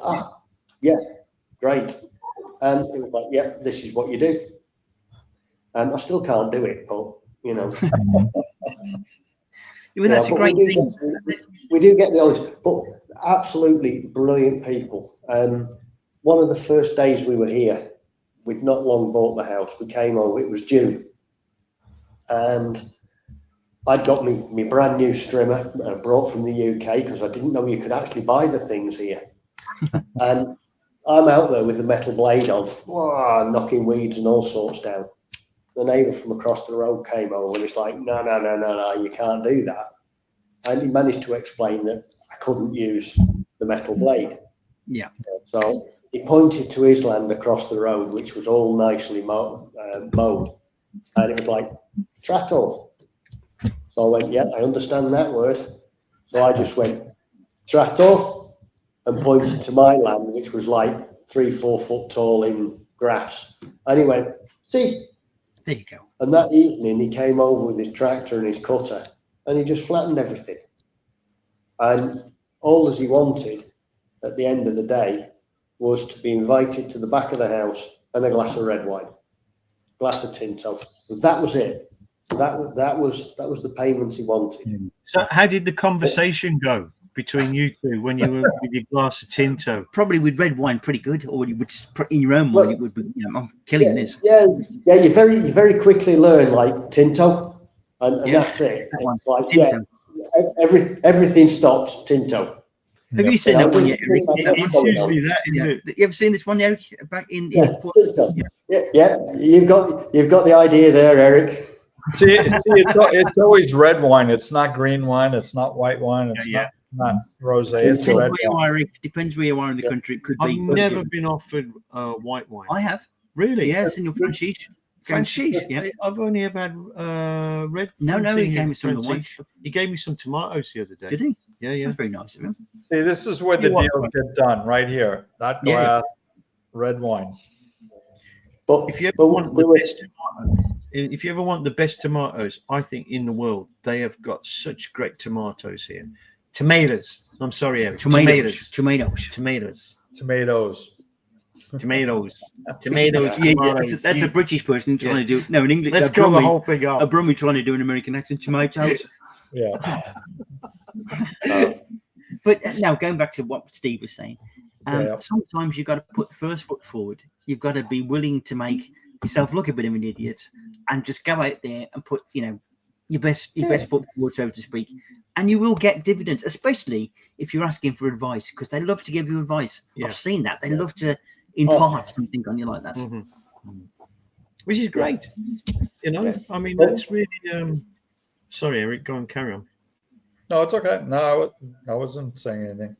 yeah, great. And it was like, yeah, this is what you do. And I still can't do it, but, that's a great thing. We do get the olives, but absolutely brilliant people. One of the first days we were here, we'd not long bought the house. We came over, it was June. And I'd got me brand new strimmer brought from the UK, because I didn't know you could actually buy the things here. And I'm out there with the metal blade on, knocking weeds and all sorts down. The neighbour from across the road came over and it's like, no, you can't do that. And he managed to explain that I couldn't use the metal blade. Yeah. So he pointed to his land across the road, which was all nicely mowed. And it was like, trattor. So I went, yeah, I understand that word. So I just went, tratto, and pointed to my land, which was like 3-4 foot tall in grass. And he went, see? There you go. And that evening he came over with his tractor and his cutter and he just flattened everything. And all as he wanted at the end of the day was to be invited to the back of the house and a glass of red wine, glass of Tinto. That was it. That was the payment he wanted. So how did the conversation go between you two when you were with your glass of Tinto? Probably with red wine, pretty good. Or you would, in your own mind, it would be, I'm killing this. Yeah. You very quickly learn like Tinto, and that's it. It's like Tinto. everything stops Tinto. Have you seen that one yet, Eric? It's usually that, isn't it? You ever seen this one, Eric? Back in Tinto. Yeah. You've got the idea there, Eric. See, it's always red wine. It's not green wine. It's not white wine. It's not rosé. It's Depends red where you wine. are, Eric. Depends where you are in the country. It could be. I've never been offered white wine. I have. Really? Yes, in your franchise. Franchise? Yeah. I've only ever had red. No, he gave me some of the white. He gave me some tomatoes the other day. Did he? Yeah. That's very nice of him. See, this is where the deals get done, right here. That glass, red wine. But if you ever want the best tomatoes, if you ever want the best tomatoes, I think in the world, they have got such great tomatoes here. Tomatoes. I'm sorry, Eric. Tomatoes. Yeah, that's a British person trying to do. No, in English. Let's go the whole thing up. A Brummie trying to do an American accent. Tomatoes. Yeah. But now going back to what Steve was saying, sometimes you've got to put the first foot forward. You've got to be willing to make yourself look a bit of an idiot and just go out there and put, your best foot forward, so to speak, and you will get dividends, especially if you're asking for advice, because they love to give you advice. Yeah. I've seen that. They love to impart something on you like that. Which is great. I mean, that's really sorry, Eric, go on, carry on. No, it's okay. No, I wasn't saying anything.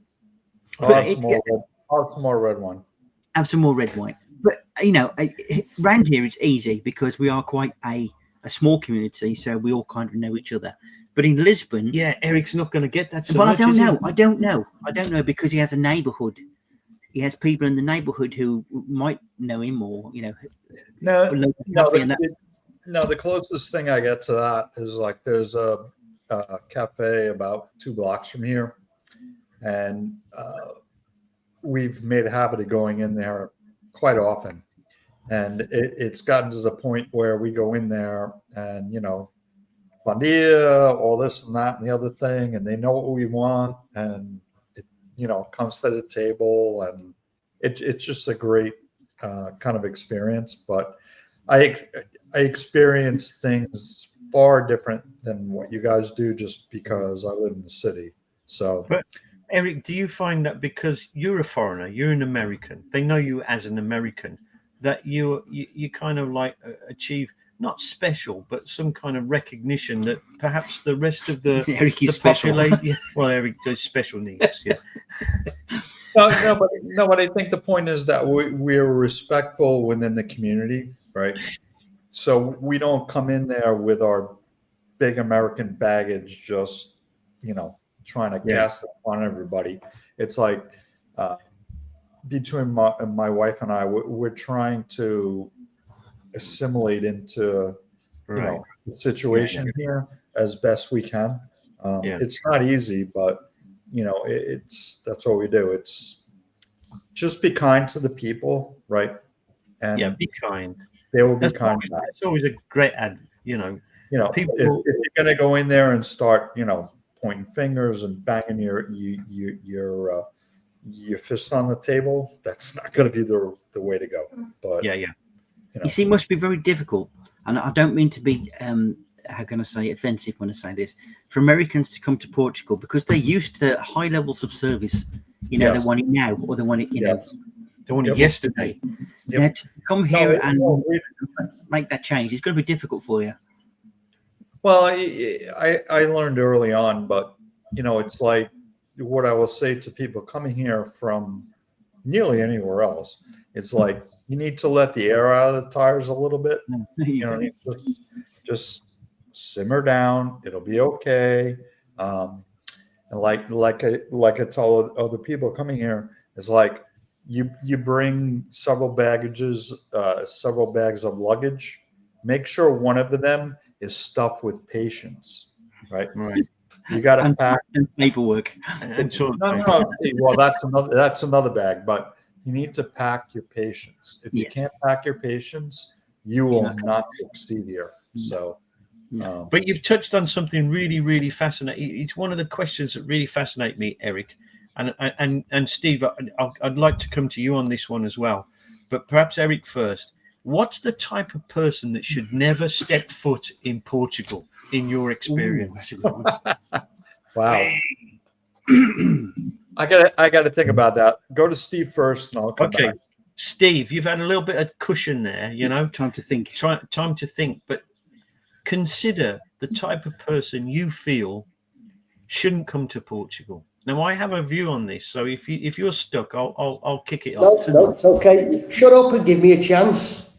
I'll have some more red wine. Have some more red wine. But, around here it's easy because we are quite a small community, so we all kind of know each other. But in Lisbon... Yeah, Eric's not going to get that so well, much, I don't know because he has a neighbourhood. He has people in the neighbourhood who might know him or, No, the closest thing I get to that is like there's a cafe about 2 blocks from here, and we've made a habit of going in there quite often, and it's gotten to the point where we go in there and bon dia, all this and that and the other thing, and they know what we want, and it comes to the table, and it's just a great kind of experience. But I experience things far different than what you guys do just because I live in the city. So, but Eric, do you find that because you're a foreigner, you're an American, they know you as an American, that you kind of like achieve not special, but some kind of recognition that perhaps the rest of the population, well, Eric does special needs. Yeah. No, but I think the point is that we're respectful within the community, right? So we don't come in there with our big American baggage, just trying to cast it on everybody. It's like between my wife and I, we're trying to assimilate into the situation here as best we can. It's not easy, but that's what we do. It's just be kind to the people, right? And be kind. They will be kind. It's always a great people. If you're going to go in there and start, pointing fingers and banging your fist on the table, that's not going to be the way to go. But you see, it must be very difficult, and I don't mean to be how can I say offensive when I say this, for Americans to come to Portugal because they're used to high levels of service. They want it now, or they want it, they want it yesterday. To come here and make that change, it's going to be difficult for you. Well, I learned early on, but it's like what I will say to people coming here from nearly anywhere else. It's like you need to let the air out of the tires a little bit. Just simmer down. It'll be okay. And like I tell other people coming here, it's like you bring several bags of luggage. Make sure one of them is stuffed with patience, right? Right. You got to pack and paperwork. And so, no. Well, that's another bag, but you need to pack your patience. If you Yes. can't pack your patience, you will not succeed here. So, but you've touched on something really, really fascinating. It's one of the questions that really fascinate me, Eric, and Steve. I'd like to come to you on this one as well, but perhaps Eric first. What's the type of person that should never step foot in Portugal, in your experience? wow. I gotta think about that. Go to Steve first, and I'll come back. Steve, you've had a little bit of cushion there, Time to think. Time to think, but consider the type of person you feel shouldn't come to Portugal. Now, I have a view on this, so if you're stuck, I'll kick it off. No, it's okay. Shut up and give me a chance.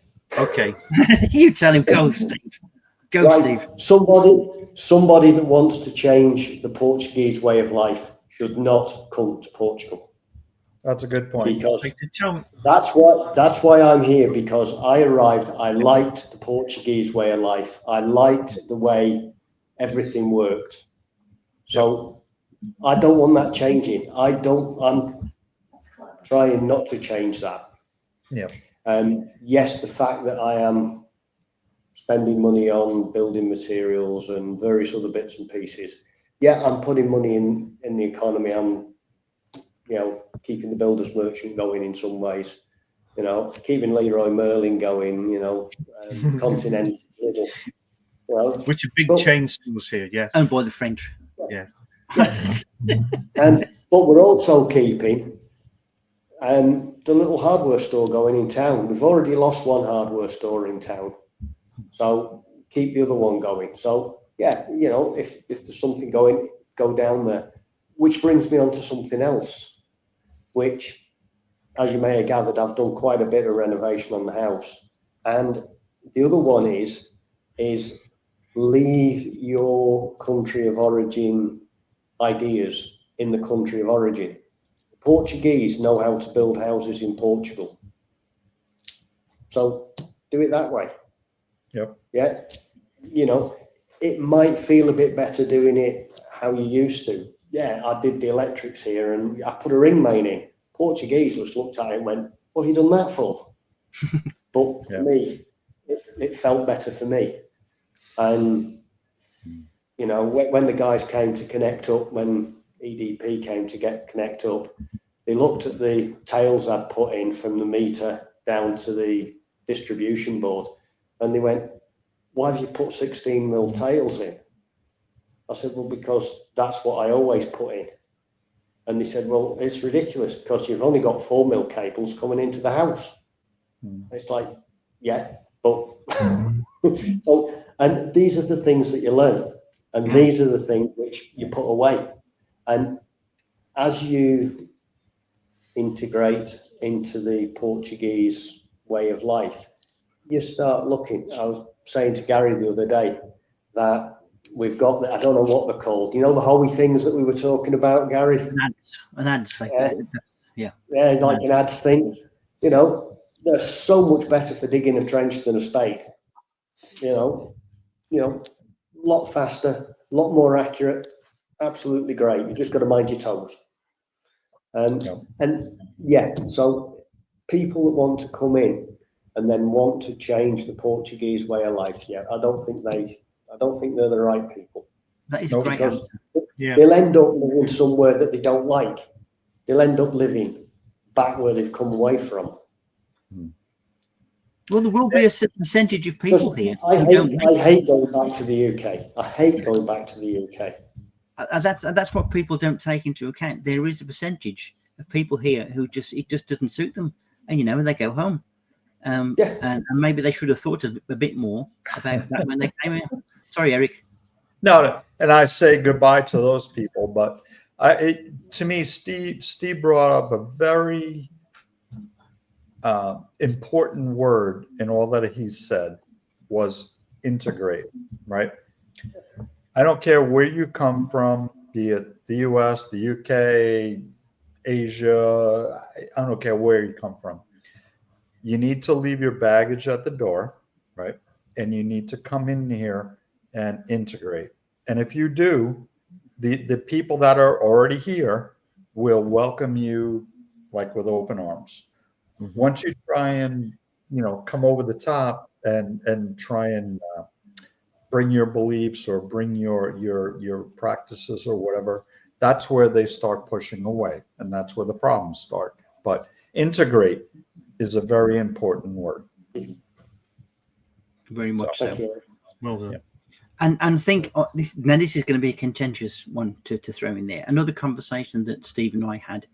Okay. You tell him, go, Steve. Go, Right. Steve. Somebody that wants to change the Portuguese way of life should not come to Portugal. That's a good point. Because that's why I'm here, because I arrived, I liked the Portuguese way of life. I liked the way everything worked. So I don't want that changing. I'm trying not to change that. Yeah. Yes, the fact that I am spending money on building materials and various other bits and pieces. Yeah, I'm putting money in the economy. I'm, keeping the builder's merchant going in some ways, keeping Leroy Merlin going, Continental, which are big chain stores here, yeah. Owned by the French. Yeah. But we're also keeping the little hardware store going in town. We've already lost one hardware store in town, so keep the other one going. So yeah, if there's something going, go down there. Which brings me on to something else, which, as you may have gathered, I've done quite a bit of renovation on the house. And the other one is leave your country of origin ideas in the country of origin. The Portuguese know how to build houses in Portugal. So do it that way. Yep. Yeah. It might feel a bit better doing it how you used to. Yeah, I did the electrics here and I put a ring main in. Portuguese just looked at it and went, what have you done that for? But for me, it felt better for me. And, when the guys came to connect up, when EDP came to connect up, they looked at the tails I'd put in from the meter down to the distribution board and they went, why have you put 16 mil tails in? I said, well, because that's what I always put in. And they said, well, it's ridiculous because you've only got 4 mil cables coming into the house. It's like, yeah, but and these are the things that you learn, and these are the things which you put away. And as you integrate into the Portuguese way of life, you start looking. I was saying to Gary the other day that we've got I don't know what they're called. The hoey things that we were talking about, Gary? An ads like yeah, like an ads thing. They're so much better for digging a trench than a spade. A lot faster, a lot more accurate. Absolutely great. You just got to mind your toes. And yeah, so people that want to come in and then want to change the Portuguese way of life, I don't think they're the right people. That is a great because answer. They'll end up living somewhere that they don't like. They'll end up living back where they've come away from. Well, there will be a percentage of people here. I hate going back to the UK. I hate going back to the UK. That's what people don't take into account. There is a percentage of people here who it just doesn't suit them, and they go home. And maybe they should have thought a bit more about that when they came in. Sorry, Eric. No, and I say goodbye to those people. But to me, Steve brought up a very important word in all that he said was integrate, right? I don't care where you come from, be it the US, the UK, Asia, I don't care where you come from. You need to leave your baggage at the door, right? And you need to come in here and integrate. And if you do, the people that are already here will welcome you like with open arms. Mhm. Once you try and, come over the top and try and bring your beliefs or bring your practices or whatever, that's where they start pushing away, and that's where the problems start. But integrate is a very important word. Very much Thank so. you. Well done. And think this is going to be a contentious one to throw in there. Another conversation that Steve and I had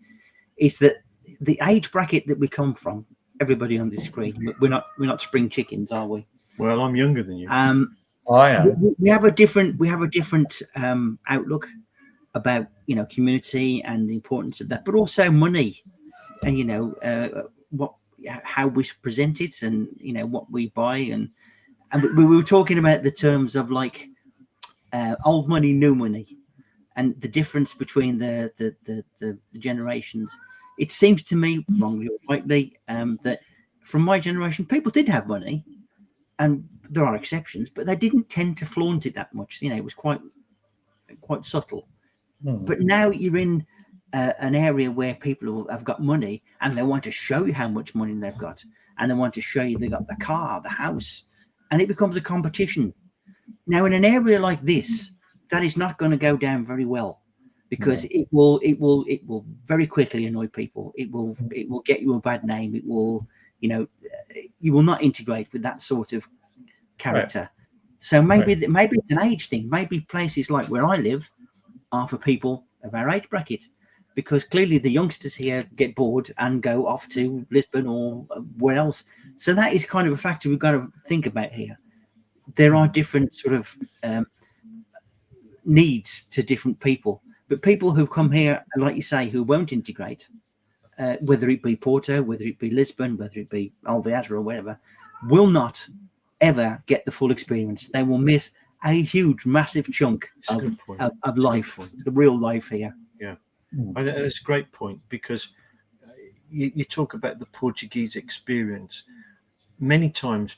is that the age bracket that we come from, everybody on this screen, we're not spring chickens, are we? Well, I'm younger than you. I am. We have a different outlook about community and the importance of that, but also money, and how we present it, and what we buy, and we were talking about the terms of like old money, new money, and the difference between the generations. It seems to me, wrongly or rightly, that from my generation, people did have money, and there are exceptions, but they didn't tend to flaunt it that much. It was quite subtle. But now you're in an area where people have got money, and they want to show you how much money they've got, and they want to show you they got the car, the house, and it becomes a competition. Now, in an area like this, that is not going to go down very well, because it will very quickly annoy people. It will get you a bad name. It will, you will not integrate with that sort of character. Right. So maybe it's an age thing. Maybe places like where I live are for people of our age bracket, because clearly the youngsters here get bored and go off to Lisbon or where else. So that is kind of a factor we've got to think about here. There are different sort of needs to different people, but people who come here, like you say, who won't integrate, whether it be Porto, whether it be Lisbon, whether it be Alvaiazere or wherever, will not ever get the full experience. They will miss a huge, massive chunk of life, the real life here. Yeah, that's a great point, because you talk about the Portuguese experience. Many times,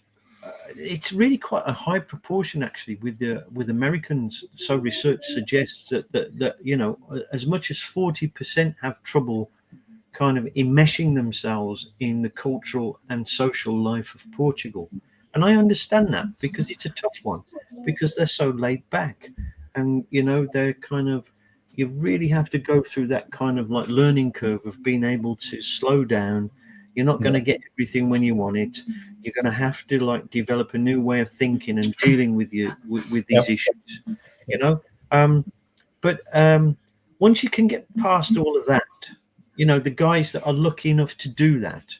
it's really quite a high proportion actually with Americans. So research suggests that as much as 40% have trouble kind of enmeshing themselves in the cultural and social life of Portugal. And I understand that, because it's a tough one, because they're so laid back, and they're kind of, you really have to go through that kind of like learning curve of being able to slow down. You're not going to get everything when you want it. You're going to have to like develop a new way of thinking and dealing with these issues, But once you can get past all of that, the guys that are lucky enough to do that,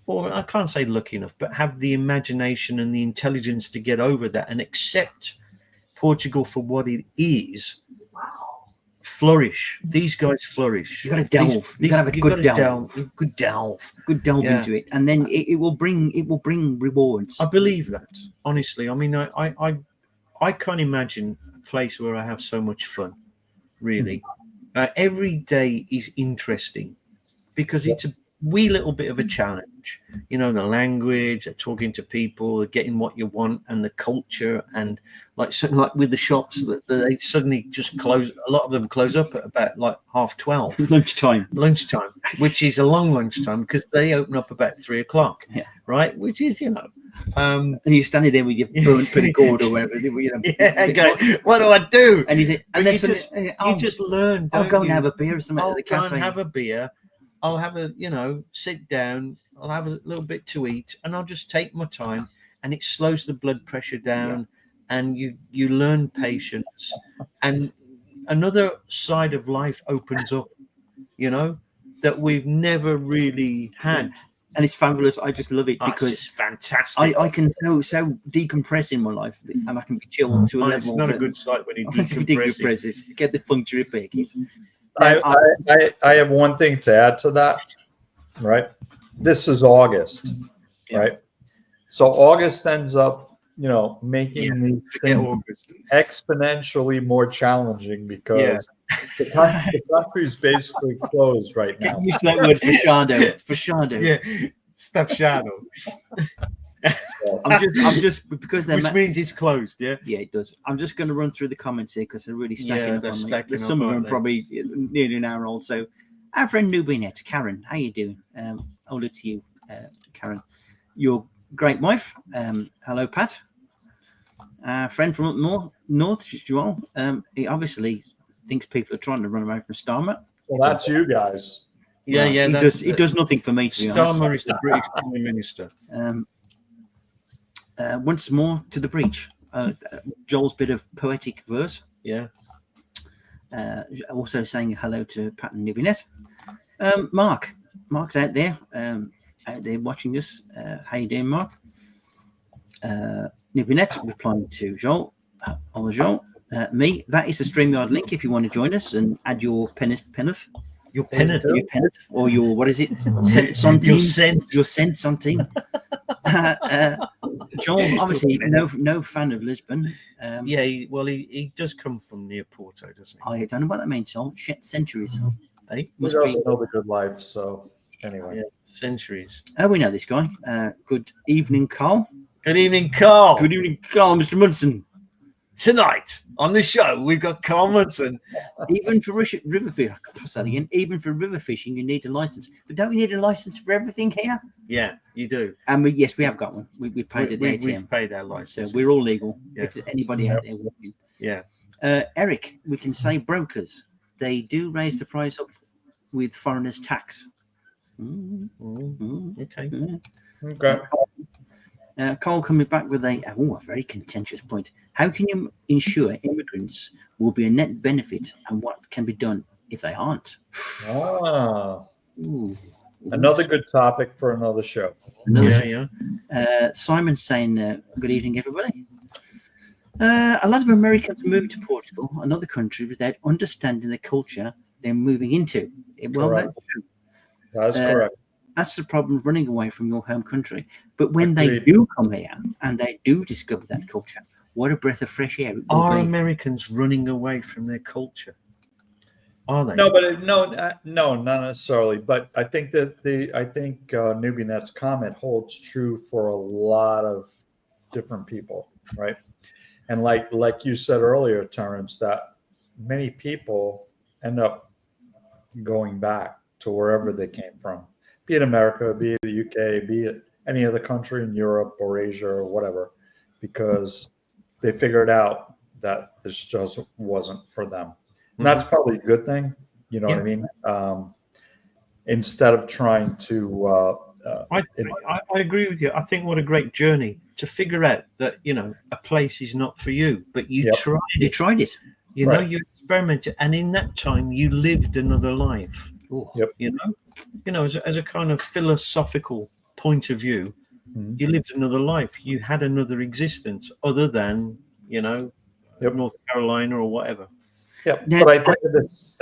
or I can't say lucky enough, but have the imagination and the intelligence to get over that and accept Portugal for what it is, flourish. These guys flourish. You got to delve. You got to have a good delve. Good delve into it, and then it will bring rewards. I believe that, honestly. I mean, I can't imagine a place where I have so much fun. Really, every day is interesting, because it's a wee little bit of a challenge. The language, talking to people, getting what you want, and the culture, and like with the shops that they suddenly just close. A lot of them close up at about like 12:30 lunchtime, which is a long lunchtime, because they open up about 3:00. Right, which is and you're standing there with your burnt cord or whatever. What do I do? And you just learn. I'll go and have a beer or something at the cafe. I'll go and have a beer. I'll have sit down. I'll have a little bit to eat, and I'll just take my time, and it slows the blood pressure down, and you learn patience, and another side of life opens up, that we've never really had. And it's fabulous. I just love it, because it's fantastic. I can so decompress in my life, and I can be chilled to a level. It's not a good sight when he decompresses. Get the puncture effect. I have one thing to add to that, right? This is August, right? So August ends up making these Forget things August. exponentially more challenging because the country's basically closed right now. Use that word for shadow. For shadow. Yeah, stuff shadow, So, I'm just because they're which means it's closed. Yeah. yeah, it does. I'm just going to run through the comments here because they're really stacking Yeah, up they're on me. stacking There's up, some of them aren't they? probably nearly an hour old. So, our friend Nubinet, Karen, how you doing? Older to you, Karen. Your great wife. Hello, Pat. Friend from up north, Joel. He obviously thinks people are trying to run away from Starmer. well, that's you guys. Yeah, Well, yeah. he does nothing for me, to be honest. Starmer is the British Prime Minister. Once more to the breach. Joel's bit of poetic verse. Yeah. Also saying hello to Pat and Nibinet. Mark's out there watching us. How you doing, Mark? Nibinet replying to Joel. Hello, Joel. Me, that is the StreamYard link if you want to join us and add your penneth, Your pennant. or your, what is it? Centime. Your Your centime. Joel, obviously, no fan of Lisbon. Yeah, he does come from near Porto, doesn't he? I don't know what that means, Joel. Centuries. Eh? He Must doesn't be. know the good life. So anyway, Yeah, centuries. Oh, we know this guy. Good evening, Carl. Good evening, Carl. Good evening, Carl, Mr. Munson. Tonight on the show, we've got Carl Munson. Even for river fishing, even for river fishing, you need a license. But don't we need a license for everything here? Yeah, you do. And we have got one. We paid it there, We've paid our license. so we're all legal. Yeah. If there's anybody out there watching. Yeah. Eric, we can say brokers. They do raise the price up with foreigners' tax. Okay. okay. Carl coming back with a very contentious point. How can you ensure immigrants will be a net benefit, and what can be done if they aren't? Another good topic for another show. Simon's saying, good evening, everybody. A lot of Americans move to Portugal, another country, without understanding the culture they're moving into. Well, Correct. that's true. That's correct. That's the problem of running away from your home country. But when Agreed. they do come here and they do discover that culture, what a breath of fresh air it will Are be. Americans running away from their culture? Are they? No, but not necessarily. But I think that Nubinet's comment holds true for a lot of different people, right? And like you said earlier, Terrence, that many people end up going back to wherever they came from, be it America, be it the UK, be it any other country in Europe or Asia or whatever, because they figured out that this just wasn't for them. And that's probably a good thing. You know what I mean? Instead of trying to... I agree with you. I think what a great journey to figure out that, a place is not for you, but you tried it. You tried it. You experimented. And in that time, you lived another life. Yep. As a kind of philosophical point of view, you lived another life. You had another existence other than, North Carolina or whatever. Yeah, but I think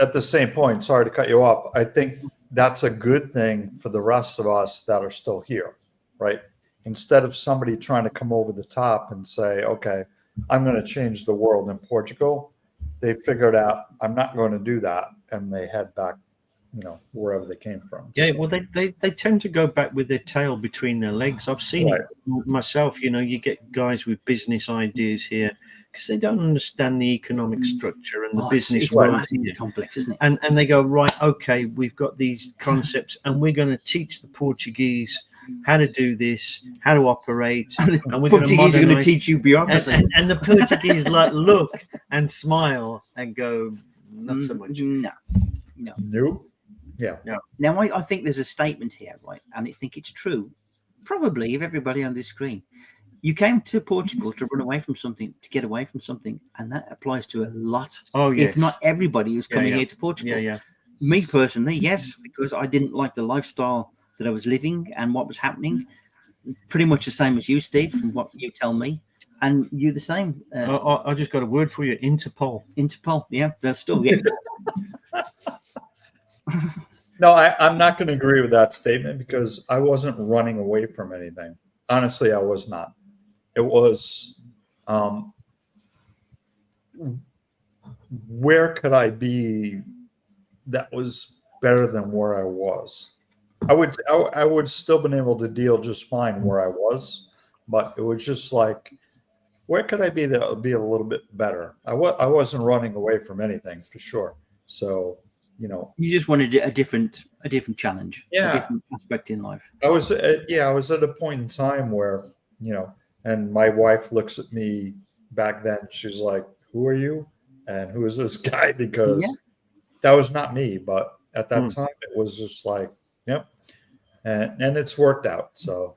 at the same point, sorry to cut you off, I think that's a good thing for the rest of us that are still here, right? Instead of somebody trying to come over the top and say, okay, I'm going to change the world in Portugal, they figured out I'm not going to do that, and they head back, wherever they came from. Yeah, well, they tend to go back with their tail between their legs. I've seen it myself. You get guys with business ideas here because they don't understand the economic structure and the business world. It's complex, isn't it? And they go, right, okay, we've got these concepts and we're going to teach the Portuguese how to do this, how to operate. And we're Portuguese are going to teach you bureaucracy. And the Portuguese look and smile and go, not so much. No. Nope. Yeah. Now, I think there's a statement here, right? And I think it's true, probably, of everybody on this screen. You came to Portugal to run away from something, to get away from something, and that applies to a lot, if not everybody who's coming here to Portugal. Yeah. Me personally, yes, because I didn't like the lifestyle that I was living and what was happening. Pretty much the same as you, Steve, from what you tell me. And you the same. I just got a word for you, Interpol. Yeah, they're still No, I'm not going to agree with that statement because I wasn't running away from anything. Honestly, I was not. it was, where could I be that was better than where I was? I would still been able to deal just fine where I was, but it was just like, where could I be that would be a little bit better? I wasn't running away from anything for sure. So, you just wanted a different challenge, Yeah. a different aspect in life. I was at a point in time where, and my wife looks at me back then. She's like, "Who are you? And who is this guy?" Because Yeah. that was not me. But at that time, it was just like, yep. And it's worked out. So.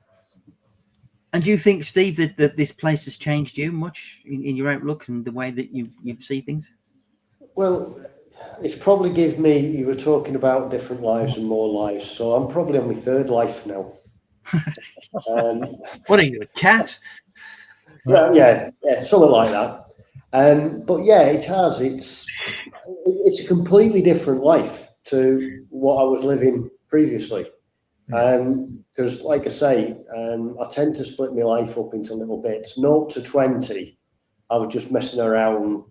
And do you think, Steve, that this place has changed you much in your outlook and the way that you see things? Well, it's probably given me, you were talking about different lives and more lives, so I'm probably on my third life now. What are you, a cat? Yeah, something like that. But yeah, it has. It's a completely different life to what I was living previously. Because, like I say, I tend to split my life up into little bits. 0 to 20, I was just messing around,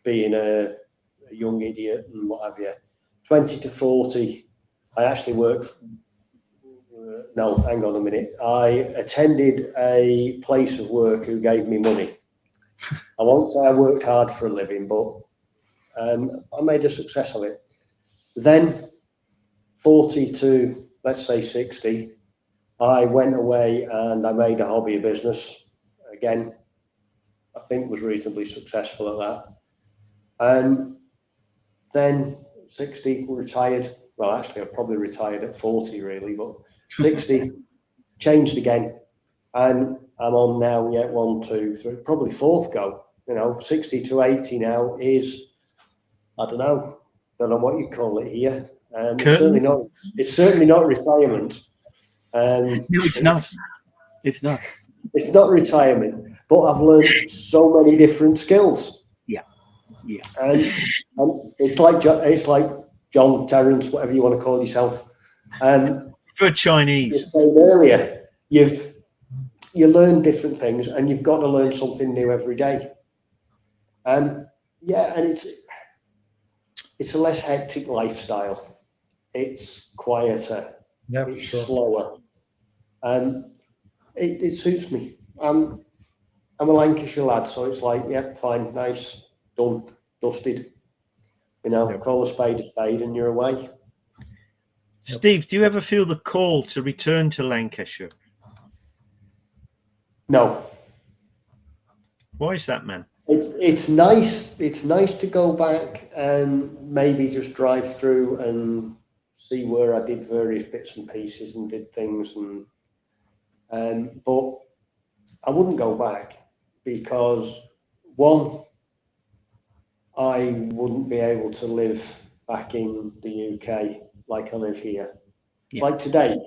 being a young idiot and what have you. 20 to 40, I actually worked. No, hang on a minute. I attended a place of work who gave me money. I won't say I worked hard for a living, but I made a success of it. Then 40 to, let's say, 60, I went away and I made a hobby a business. Again, I think was reasonably successful at that. And then 60, retired. Well, actually, I probably retired at 40, really, but 60, changed again. And I'm on now, 1, 2, 3, probably fourth go. 60 to 80 now is, I don't know what you call it here. It's certainly not retirement. No, it's not. It's not. It's not retirement, but I've learned so many different skills. Yeah. And it's like John, Terence, whatever you want to call yourself. For Chinese. You were saying earlier, you learn different things, and you've got to learn something new every day. And it's a less hectic lifestyle. It's quieter. Yeah, for it's sure. slower. It suits me. I'm a Lancashire lad, so it's like, fine, nice, done, dusted. Call a spade, and you're away. Steve, do you ever feel the call to return to Lancashire? No. Why is that, man? It's nice. It's nice to go back and maybe just drive through and see where I did various bits and pieces and did things, but I wouldn't go back because, one, I wouldn't be able to live back in the UK like I live here. Yeah. Like today,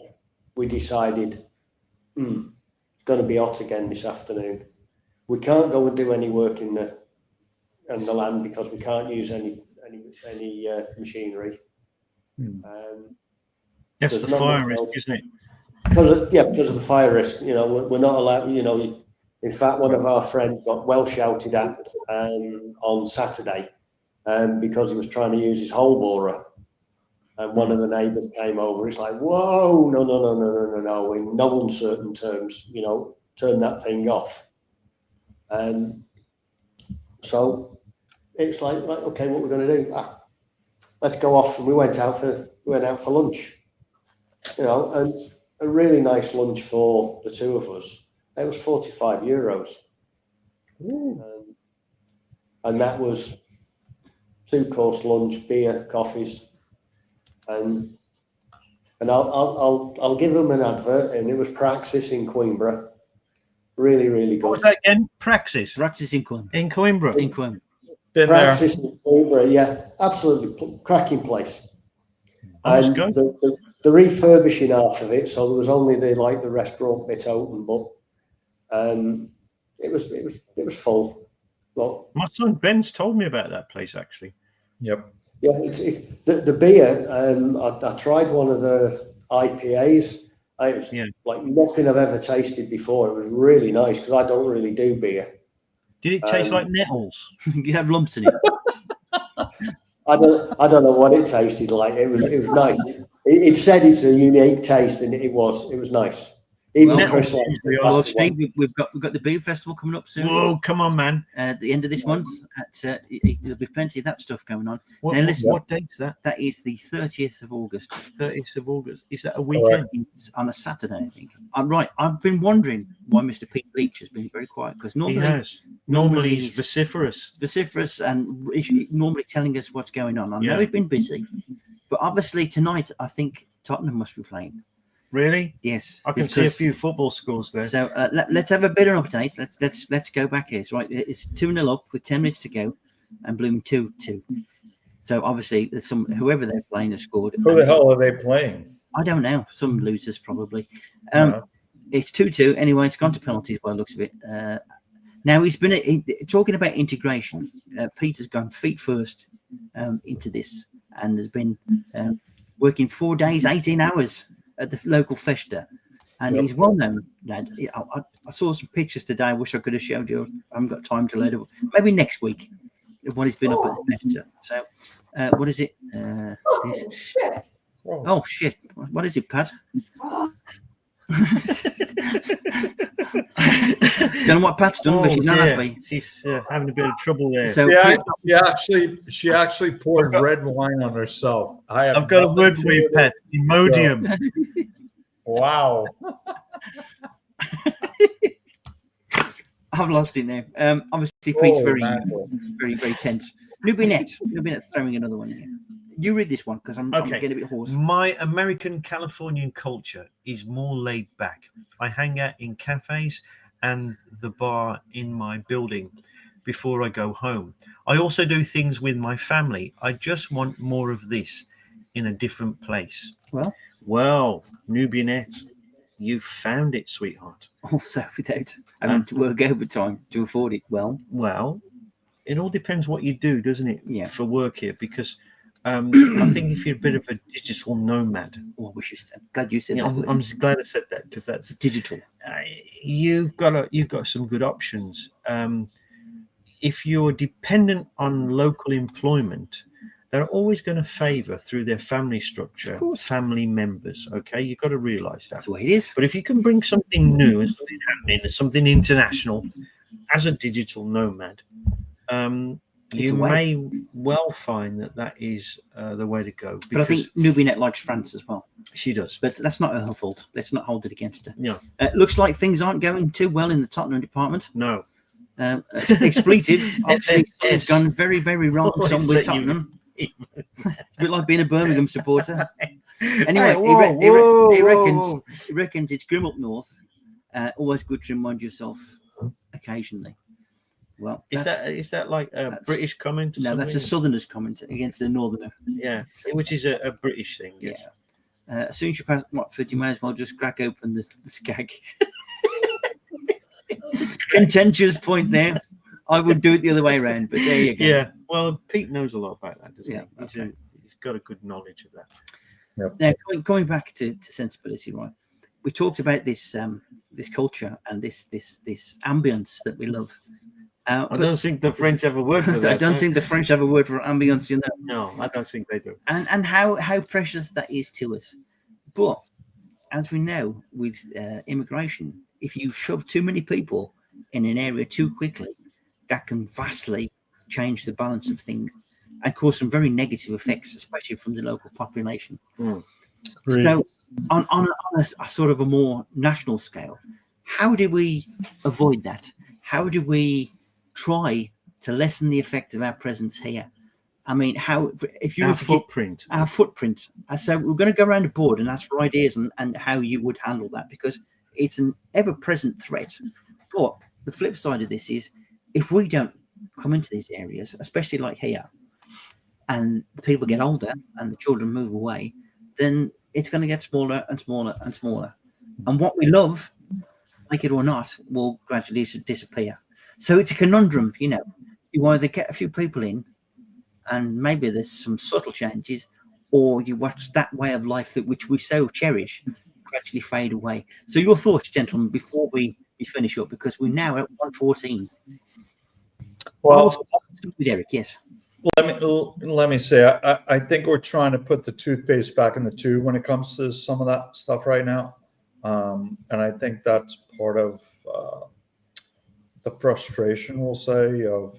we decided it's going to be hot again this afternoon. We can't go and do any work in the land because we can't use any machinery. That's the fire risk, isn't it? Because of the fire risk. We're not allowed. In fact, one of our friends got well shouted at on Saturday because he was trying to use his hole borer. And one of the neighbours came over. It's like, whoa, no, in no uncertain terms, turn that thing off. So it's like, right, okay, what we're going to do? Let's go off. And we went out for lunch. And a really nice lunch for the two of us. It was €45. And that was 2-course lunch, beer, coffees, and I'll give them an advert. And it was Praxis in Coimbra. Really, really good. What was that again? Praxis in Coimbra. In Coimbra. In Coimbra. Praxis in Coimbra, yeah, absolutely cracking place. And the refurbishing half of it, so there was only the restaurant bit open, but it was full. Well, my son Ben's told me about that place actually. Yep. Yeah, it's the beer. I tried one of the IPAs, It was like nothing I've ever tasted before. It was really nice because I don't really do beer. Did it taste like nettles? You have lumps in it. I don't know what it tasted like. It was nice. It said it's a unique taste, and it was nice. Even Chris liked it. Well, Steve, we've got the beer festival coming up soon. Whoa, come on, man! At the end of this month, there'll be plenty of that stuff going on. What date's that? That is the 30th of August. 30th of August. Is that a weekend? It's on a Saturday, I think. I'm right. I've been wondering why Mr. Pete Leach has been very quiet, because normally he's vociferous and normally telling us what's going on. I know he's been busy, but obviously tonight I think Tottenham must be playing. Really? Yes, I can see a few football scores there. So let's have a bit of an update. Let's go back here. It's right. It's 2-0 up with 10 minutes to go, and Blooming 2-2. So obviously, there's whoever they're playing has scored. Who the hell are they playing? I don't know. Some losers probably. It's 2-2 anyway. It's gone to penalties by the looks of it. Now he's been talking about integration. Peter's gone feet first into this, and has been working 4 days, 18 hours at the local festa, and he's well known, lad. I saw some pictures today. I wish I could have showed you. I haven't got time to load it. Maybe next week of what he's been up at the festa. So, what is it? Shit! Oh shit! What is it, Pat? Don't know what Pat's done, but she's not happy. She's having a bit of trouble there. So she actually poured red wine on herself. I've got a word for you, Pat. Imodium. Wow. I've lost it now. Obviously, Pete's very tense. Nubinette throwing another one here. You read this one because I'm getting a bit hoarse. My American Californian culture is more laid back. I hang out in cafes and the bar in my building before I go home. I also do things with my family. I just want more of this in a different place. Well, Nubinette, you've found it, sweetheart. Also, without having to work overtime to afford it. Well, it all depends what you do, doesn't it? Yeah. For work here, because I think if you're a bit of a digital nomad, glad you said that. I'm glad I said that because that's digital. You've got some good options. If you're dependent on local employment, they're always going to favour through their family structure, of course, family members. Okay, you've got to realise that. That's the way it is. But if you can bring something new and something happening, and something international, as a digital nomad, you may well find that is the way to go. But I think Nubinette likes France as well. She does. But that's not her fault. Let's not hold it against her. No. Looks like things aren't going too well in the Tottenham department. No. Expletive. Obviously, it's gone very, very wrong with Tottenham. It's a bit like being a Birmingham supporter. Anyway, he reckons it's grim up north. Always good to remind yourself occasionally. Well, is that like a British comment? No, that's a Southerner's comment against a Northerner. Yeah, which is a British thing. Yes. Yeah. As soon as you pass Watford, you may as well just crack open the skag. Contentious point there. I would do it the other way around, but there you go. Yeah. Well, Pete knows a lot about that, doesn't he? Okay. He's got a good knowledge of that. Yep. Now, going back to sensibility, right? We talked about this culture and this ambience that we love. I don't think the French have a word for that. I don't think the French have a word for ambience, No, I don't think they do. And how precious that is to us. But as we know, with immigration, if you shove too many people in an area too quickly, that can vastly change the balance of things and cause some very negative effects, especially from the local population. So on a sort of a more national scale, how do we avoid that? How do we try to lessen the effect of our presence here? I mean, our footprint. So we're going to go around the board and ask for ideas and how you would handle that, because it's an ever-present threat. But the flip side of this is, if we don't come into these areas, especially like here, and the people get older and the children move away, then it's going to get smaller and smaller and smaller. And what we love, like it or not, will gradually disappear. So it's a conundrum, You either get a few people in and maybe there's some subtle changes, or you watch that way of life which we so cherish actually fade away. So your thoughts, gentlemen, before we finish up, because we're now at 1:14. Well, With Eric, yes. let me say, I think we're trying to put the toothpaste back in the tube when it comes to some of that stuff right now, and I think that's part of the frustration, we'll say, of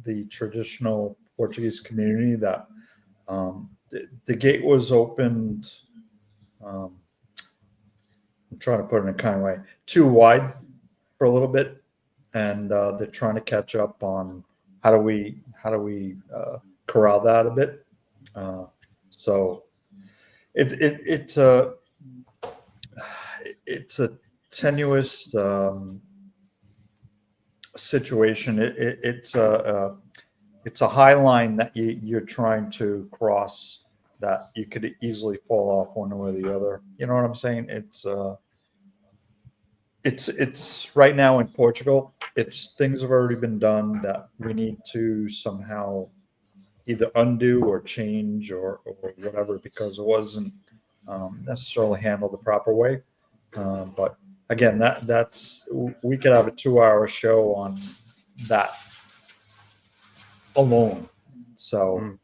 the traditional Portuguese community, that the gate was opened. I'm trying to put it in a kind way, too wide for a little bit, and they're trying to catch up on how do we corral that a bit. So it's a tenuous situation. It's a high line that you're trying to cross, that you could easily fall off one or the other. You know what I'm saying? It's right now in Portugal, it's things have already been done that we need to somehow either undo or change or whatever, because it wasn't necessarily handled the proper way. But again, that's we could have a 2-hour show on that alone. So,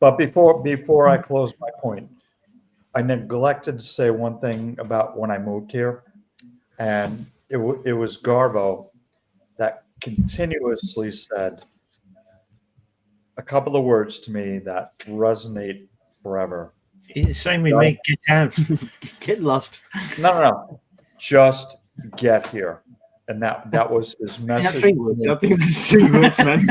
but before I close my point, I neglected to say one thing about when I moved here, and it was Garbo that continuously said a couple of words to me that resonate forever. Same with me. Get out. Get lost. No. Just get here. And that was his message. Three words. I think that's 3 words, man.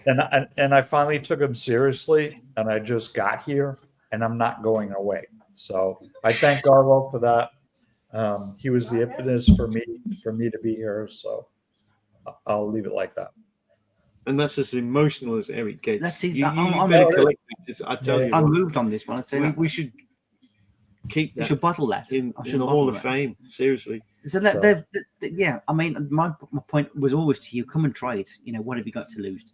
And I finally took him seriously, and I just got here, and I'm not going away. So I thank Garbo for that. He was the impetus for me to be here. So I'll leave it like that. And that's as emotional as Eric gets. That's it. You I'm better gonna collect this. I tell you, I what, moved on this one. I'd say we should keep you that should bottle that in I should the bottle Hall of that. Fame. Seriously. So yeah, I mean, my point was always to you: come and try it. You know, what have you got to lose?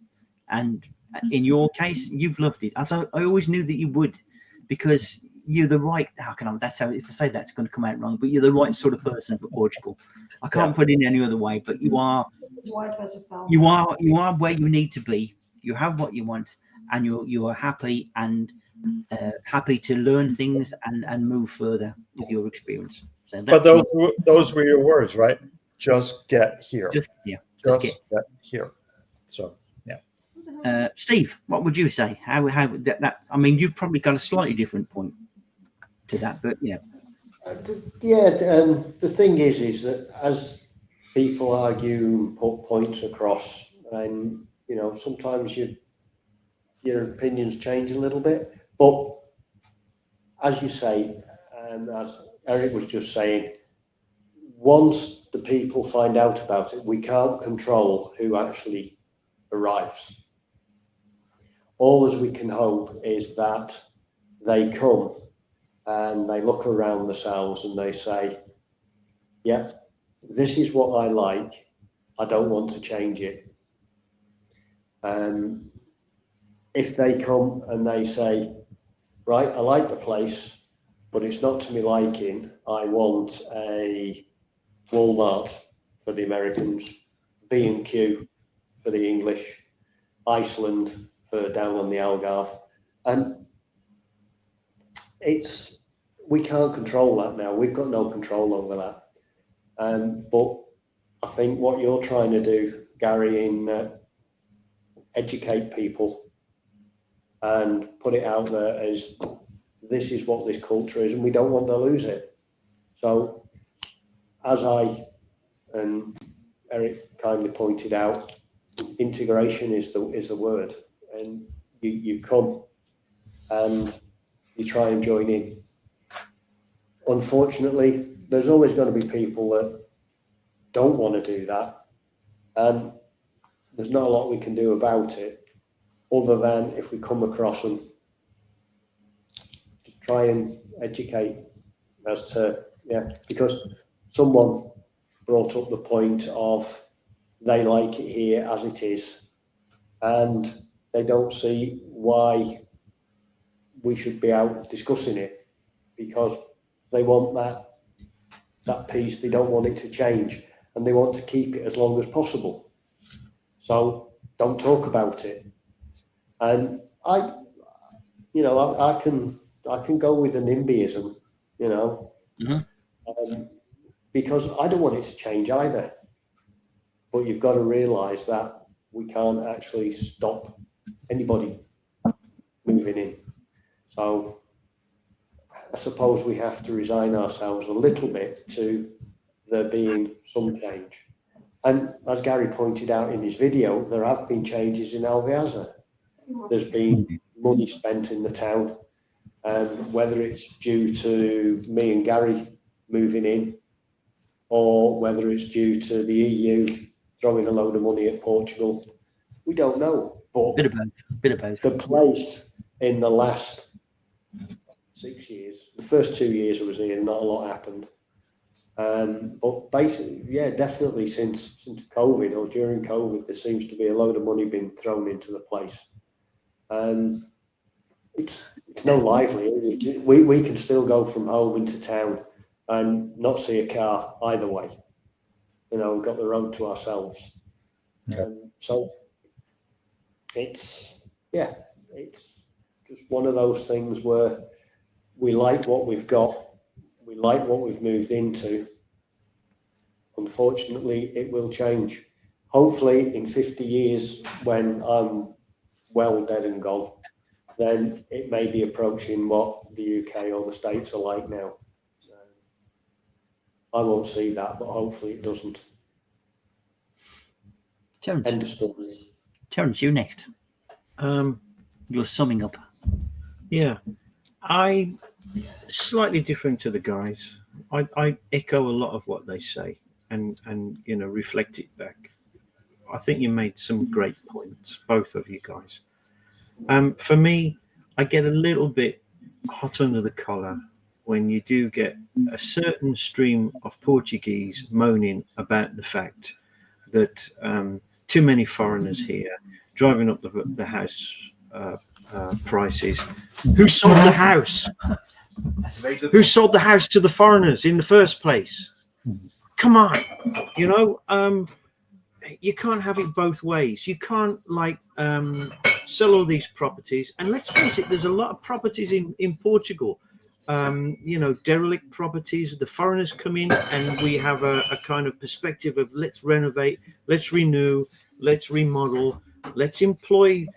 And in your case, you've loved it. As I always knew that you would, because you're the right. How can I? That's how. If I say that, it's going to come out wrong. But you're the right sort of person for Portugal. I can't put it in any other way. But you are. You are where you need to be. You have what you want, and you are happy and happy to learn things and move further with your experience. So But those were your words, right? Just get here. Just get here. So yeah. Steve, what would you say? How that? I mean, you've probably got a slightly different point to that, but yeah. The thing is that as people argue and put points across, and sometimes your opinions change a little bit. But as you say, and as Eric was just saying, once the people find out about it, we can't control who actually arrives. All as we can hope is that they come and they look around themselves and they say, yeah, this is what I like. I don't want to change it. If they come and they say, right, I like the place, but it's not to me liking. I want a Walmart for the Americans, B&Q for the English, Iceland for down on the Algarve. And we can't control that now. We've got no control over that. But I think what you're trying to do, Gary, in educate people and put it out there as this is what this culture is, and we don't want to lose it. So, as I and Eric kindly pointed out, integration is the word, and you come and you try and join in. Unfortunately, there's always going to be people that don't want to do that, and there's not a lot we can do about it, other than if we come across them, just try and educate as to, because someone brought up the point of they like it here as it is, and they don't see why we should be out discussing it, because they want that piece. They don't want it to change, and they want to keep it as long as possible. So don't talk about it. And I can go with a NIMBYism, because I don't want it to change either. But you've got to realise that we can't actually stop anybody moving in. So I suppose we have to resign ourselves a little bit to there being some change. And as Gary pointed out in his video, there have been changes in Alvaiazere. There's been money spent in the town, whether it's due to me and Gary moving in, or whether it's due to the EU throwing a load of money at Portugal. We don't know. But Bit of both. The place in the last 6 years, the first 2 years I was here, not a lot happened. But basically, yeah, definitely since COVID or during COVID, there seems to be a load of money being thrown into the place. It's no lively. We can still go from home into town and not see a car either way. We've got the road to ourselves. Yeah. So it's just one of those things where we like what we've got. We like what we've moved into. Unfortunately, it will change. Hopefully, in 50 years, when I'm well dead and gone, then it may be approaching what the UK or the States are like now. I won't see that, but hopefully it doesn't. End of story. Terence, you next. You're summing up. Yeah, I slightly different to the guys. I echo a lot of what they say and reflect it back. I think you made some great points, both of you guys. For me, I get a little bit hot under the collar when you do get a certain stream of Portuguese moaning about the fact that too many foreigners here, driving up the house prices. Who sold the house? Who sold the house to the foreigners in the first place? Come on, you can't have it both ways. You can't sell all these properties. And let's face it, there's a lot of properties in Portugal, derelict properties. The foreigners come in and we have a kind of perspective of let's renovate, let's renew, let's remodel, let's employ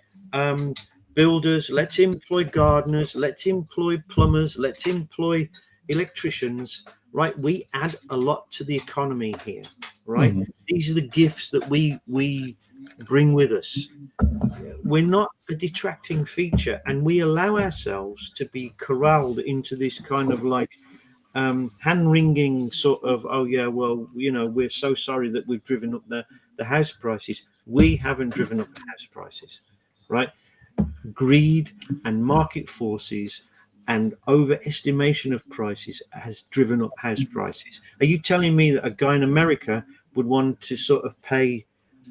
builders, let's employ gardeners, let's employ plumbers, let's employ electricians, right? We add a lot to the economy here, right? Mm-hmm. These are the gifts that we bring with us. We're not a detracting feature, and we allow ourselves to be corralled into this kind of hand-wringing sort of, oh yeah, well, we're so sorry that we've driven up the house prices. We haven't driven up the house prices, right? Greed and market forces and overestimation of prices has driven up house prices. Are you telling me that a guy in America would want to sort of pay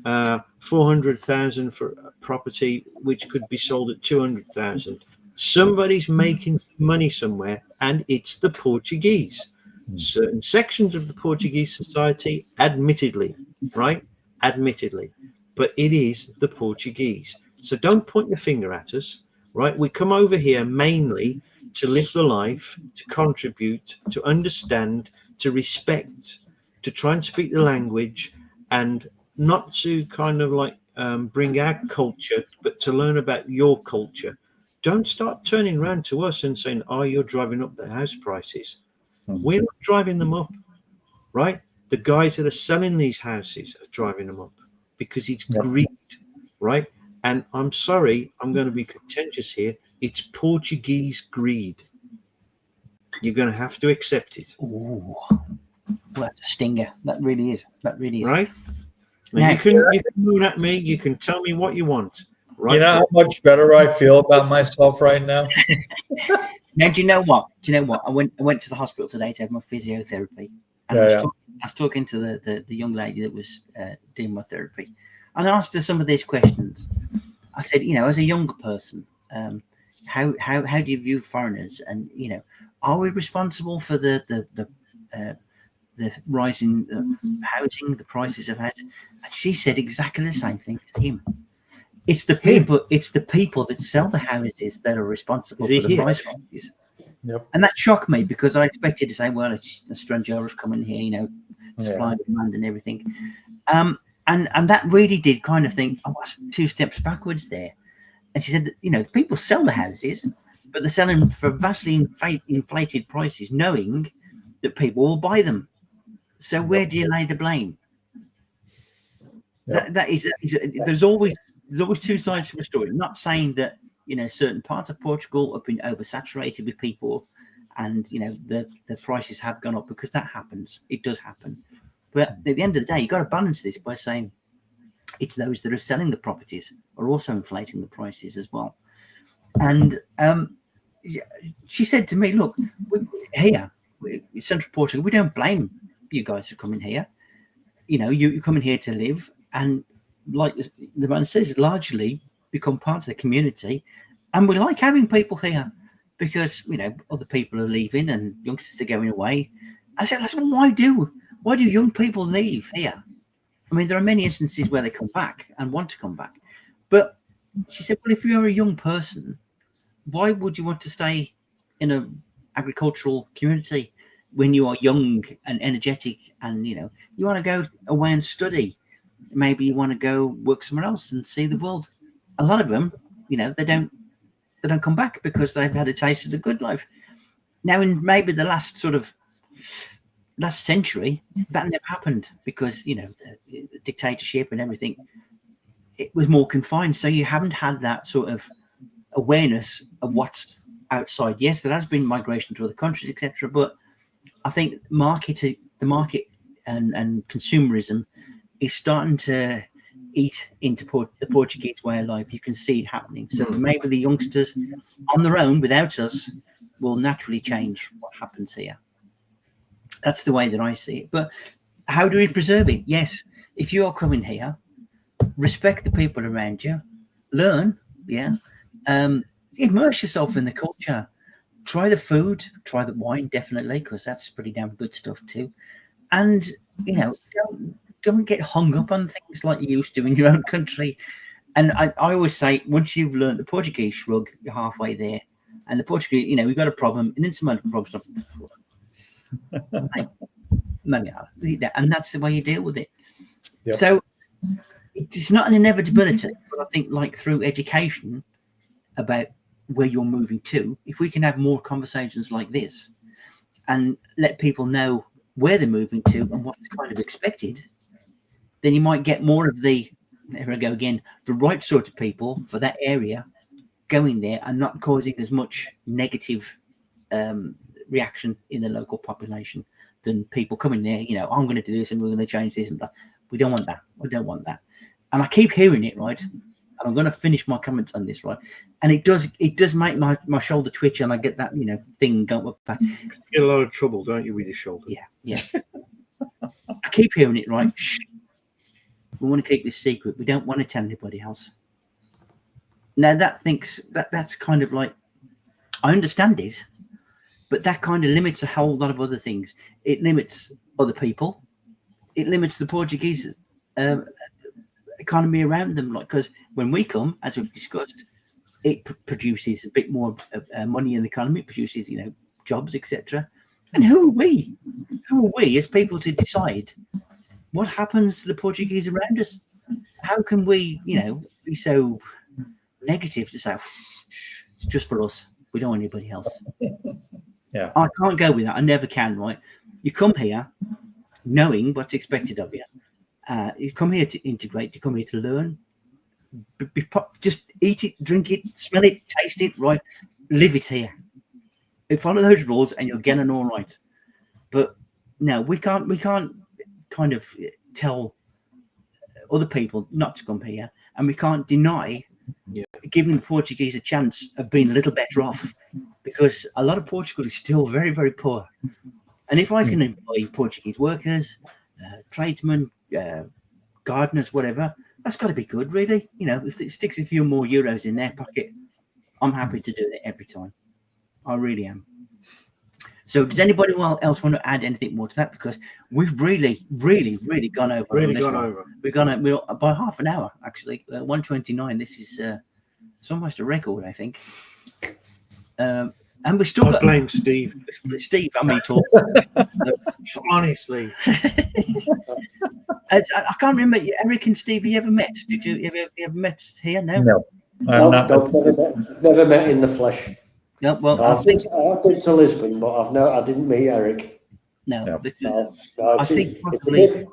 $400,000 for a property which could be sold at $200,000? Somebody's making money somewhere, and it's the Portuguese. Certain sections of the Portuguese society, admittedly, right? Admittedly, but it is the Portuguese. So don't point your finger at us, right? We come over here mainly to live the life, to contribute, to understand, to respect, to try and speak the language, and not to kind of bring our culture, but to learn about your culture. Don't start turning around to us and saying, oh, you're driving up the house prices. We're not driving them up, right? The guys that are selling these houses are driving them up because it's greed, right? And I'm sorry, I'm going to be contentious here. It's Portuguese greed. You're going to have to accept it. Ooh, that's a stinger. That really is. Right? Now, you can moan at me. You can tell me what you want. Right? You know how much better I feel about myself right now? Now, do you know what? I went to the hospital today to have my physiotherapy. And I was talking to the young lady that was doing my therapy. And I asked her some of these questions. I said, as a younger person, how do you view foreigners? And are we responsible for the rising housing, the prices of housing? And she said exactly the same thing as him. It's the people. It's the people that sell the houses that are responsible for the price rises. Yep. And that shocked me because I expected to say, well, it's a stranger coming here, supply and demand and everything. And that really did kind of think, oh, 2 steps backwards there. And she said that, people sell the houses, but they're selling for vastly inflated prices, knowing that people will buy them. So where do you lay the blame? Yep. There's always 2 sides to the story. I'm not saying that certain parts of Portugal have been oversaturated with people, and the prices have gone up, because that happens. It does happen. But at the end of the day, you've got to balance this by saying it's those that are selling the properties are also inflating the prices as well. And she said to me, look, here, Central Portugal, we don't blame you guys for coming here. You're coming here to live, and like the man says, largely become part of the community. And we like having people here because, other people are leaving and youngsters are going away. I said, why do young people leave here? I mean, there are many instances where they come back and want to come back. But she said, well, if you're a young person, why would you want to stay in an agricultural community when you are young and energetic and, you want to go away and study? Maybe you want to go work somewhere else and see the world. A lot of them, they don't come back because they've had a taste of the good life. Now, in maybe the last century, that never happened because, the dictatorship and everything, it was more confined. So you haven't had that sort of awareness of what's outside. Yes, there has been migration to other countries, etc. But I think the market and consumerism is starting to eat into the Portuguese way of life. You can see it happening. So maybe the youngsters on their own, without us, will naturally change what happens here. That's the way that I see it. But how do we preserve it? Yes, if you are coming here, respect the people around you, learn, immerse yourself in the culture, try the food, try the wine, definitely, because that's pretty damn good stuff too. And, don't get hung up on things like you used to in your own country. And I always say, once you've learned the Portuguese shrug, you're halfway there. And the Portuguese, we've got a problem, an insurmountable problem. And that's the way you deal with it. Yep. So it's not an inevitability, but I think like through education about where you're moving to, if we can have more conversations like this and let people know where they're moving to and what's kind of expected, then you might get more of there I go again, the right sort of people for that area going there and not causing as much negative reaction in the local population than people coming there, I'm going to do this and we're going to change this. And we don't want that. We don't want that. And I keep hearing it, right? And I'm going to finish my comments on this, right? And it does make my shoulder twitch, and I get that, thing going up back. You get a lot of trouble, don't you, with your shoulder? Yeah. I keep hearing it, right? Shh. We want to keep this secret. We don't want to tell anybody else. Now that's kind of like, I understand it, but that kind of limits a whole lot of other things. It limits other people. It limits the Portuguese economy around them. Like, because when we come, as we've discussed, it produces a bit more money in the economy. It produces, jobs, etc. And who are we? Who are we as people to decide what happens to the Portuguese around us? How can we, be so negative to say it's just for us? We don't want anybody else. Yeah, I can't go with that. I never can. Right? You come here knowing what's expected of you. You come here to integrate. You come here to learn. Just eat it, drink it, smell it, taste it. Right? Live it here. You follow those rules, and you'll get an all right. But no, we can't kind of tell other people not to come here, and we can't deny giving the Portuguese a chance of being a little better off, because a lot of Portugal is still very, very poor. And if I can employ Portuguese workers, tradesmen, gardeners, whatever, that's got to be good, really. If it sticks a few more euros in their pocket, I'm happy to do it every time. I really am. So does anybody else want to add anything more to that? Because we've really gone over. Really on this gone one. over. We've gone over by half an hour, actually. 1:29. This is it's almost a record, I think. And we still I got blame Steve. Steve. I mean, talk. Honestly, I can't remember. Eric and Steve, you ever met? Did you ever met here? No. No, No, I'm not. never met in the flesh. No. Well, No, I've been to Lisbon, but I didn't meet Eric. no. No. This is. No, I think possibly.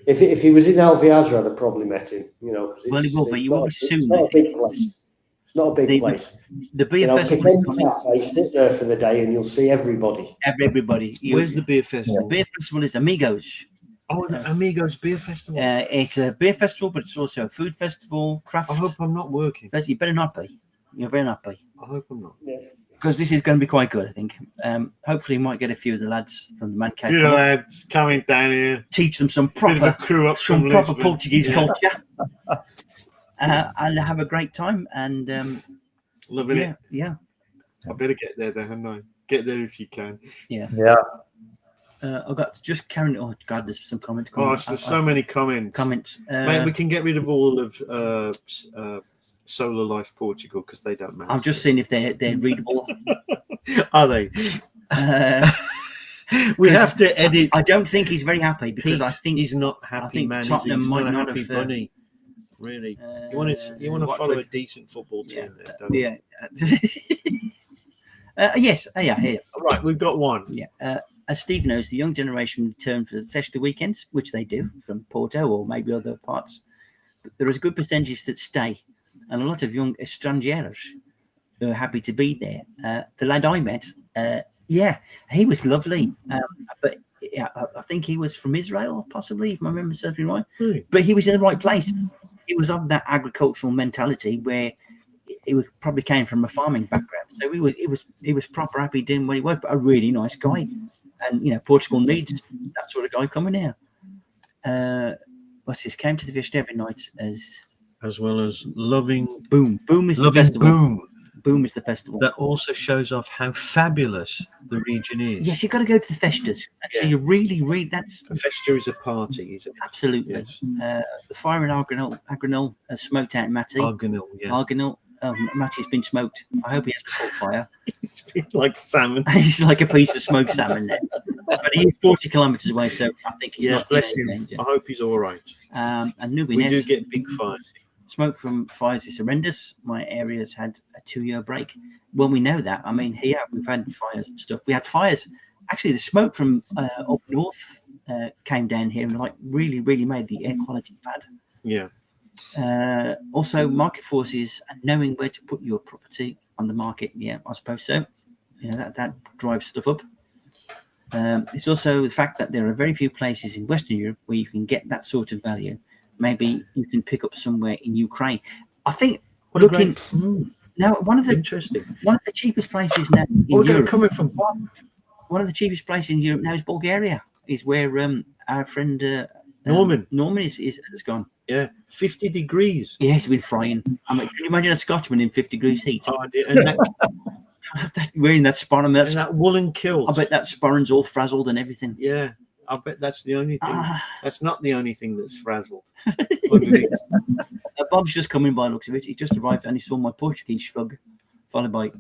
If he was in Alvaiazere, I'd have probably met him. You know, because Well, he will, but you will be soon. It's not a big place. It's not a big place. The beer You know, festival pick is any coming. cafe, sit there for the day, and you'll see everybody. Everybody. where's the beer The festival? beer festival is Amigos. Oh, the Amigos Beer Festival. It's a beer festival, but it's also a food festival. Craft. I hope I'm not working. You better not be. You better not be. I hope I'm not. Because this is going to be quite good, I think. Hopefully, we might get a few of the lads from the Man Cave. Few lads coming down here. Teach them some Bit of a proper, crew up from Lisbon. Portuguese culture, and have a great time. And Loving it. yeah. I better get there, hadn't I? Get there if you can. Yeah. I've got to just carrying. Oh God, there's some comments. Oh, there's so many comments. Mate, we can get rid of all of Solar Life Portugal because they don't matter. I'm just seeing if they're readable. Are they? We have to edit. I don't think he's very happy because Pete, I think he's not happy, I think man. Tottenham He's might not a not happy have, bunny. Really, you want to follow a decent football team, there, don't you? Yes. Here. All right, we've got one. Yeah. As Steve knows, the young generation return for the Festa weekends, which they do from Porto or maybe other parts. But there is a good percentage that stay, and a lot of young estrangeiros who are happy to be there. The lad I met, he was lovely, but I think he was from Israel, possibly, if my memory serves me right. Really? But he was in the right place. He was of that agricultural mentality where he probably came from a farming background, so he was proper happy doing what he was. But a really nice guy, and Portugal needs that sort of guy coming here. What's this? Came to the Festa every night as well as loving Boom is the loving festival. Boom is the festival. That also shows off how fabulous the region is. Yes, you've got to go to the Festas. So you really that's A festa is a party, is it? absolutely. Yes. The fire in Arganil has smoked out Matty. Arganil, yeah. Arganil. Matty's been smoked. I hope he hasn't caught fire. It's been like salmon. He's like a piece of smoked salmon there. But he is 40 kilometres away, so I think he's Yeah, not bless in him. any danger. I hope he's all right. And We do Nubinet, get big fires. smoke from fires is horrendous. My area's had a 2-year break. Well, we know that. I mean, here we've had fires and stuff. We had fires. Actually, the smoke from up north came down here and really made the air quality bad. Yeah. Also, market forces and knowing where to put your property on the market. Yeah, I suppose so. That drives stuff up. It's also the fact that there are very few places in Western Europe where you can get that sort of value. Maybe you can pick up somewhere in Ukraine. I think now one of the cheapest places now in Europe. Coming from One of the cheapest places in Europe now is Bulgaria. Is where our friend Norman has gone. Yeah, 50 degrees. Yeah, he's been frying. I mean, can you imagine a Scotsman in 50 degrees heat? Oh, dear. And Wearing that sporran. that woolen kilt. I bet that sporran's all frazzled and everything. Yeah, I bet that's the only thing. That's not the only thing that's frazzled. Bob's just coming by, looks of it. He just arrived and he saw my Portuguese shrug, followed by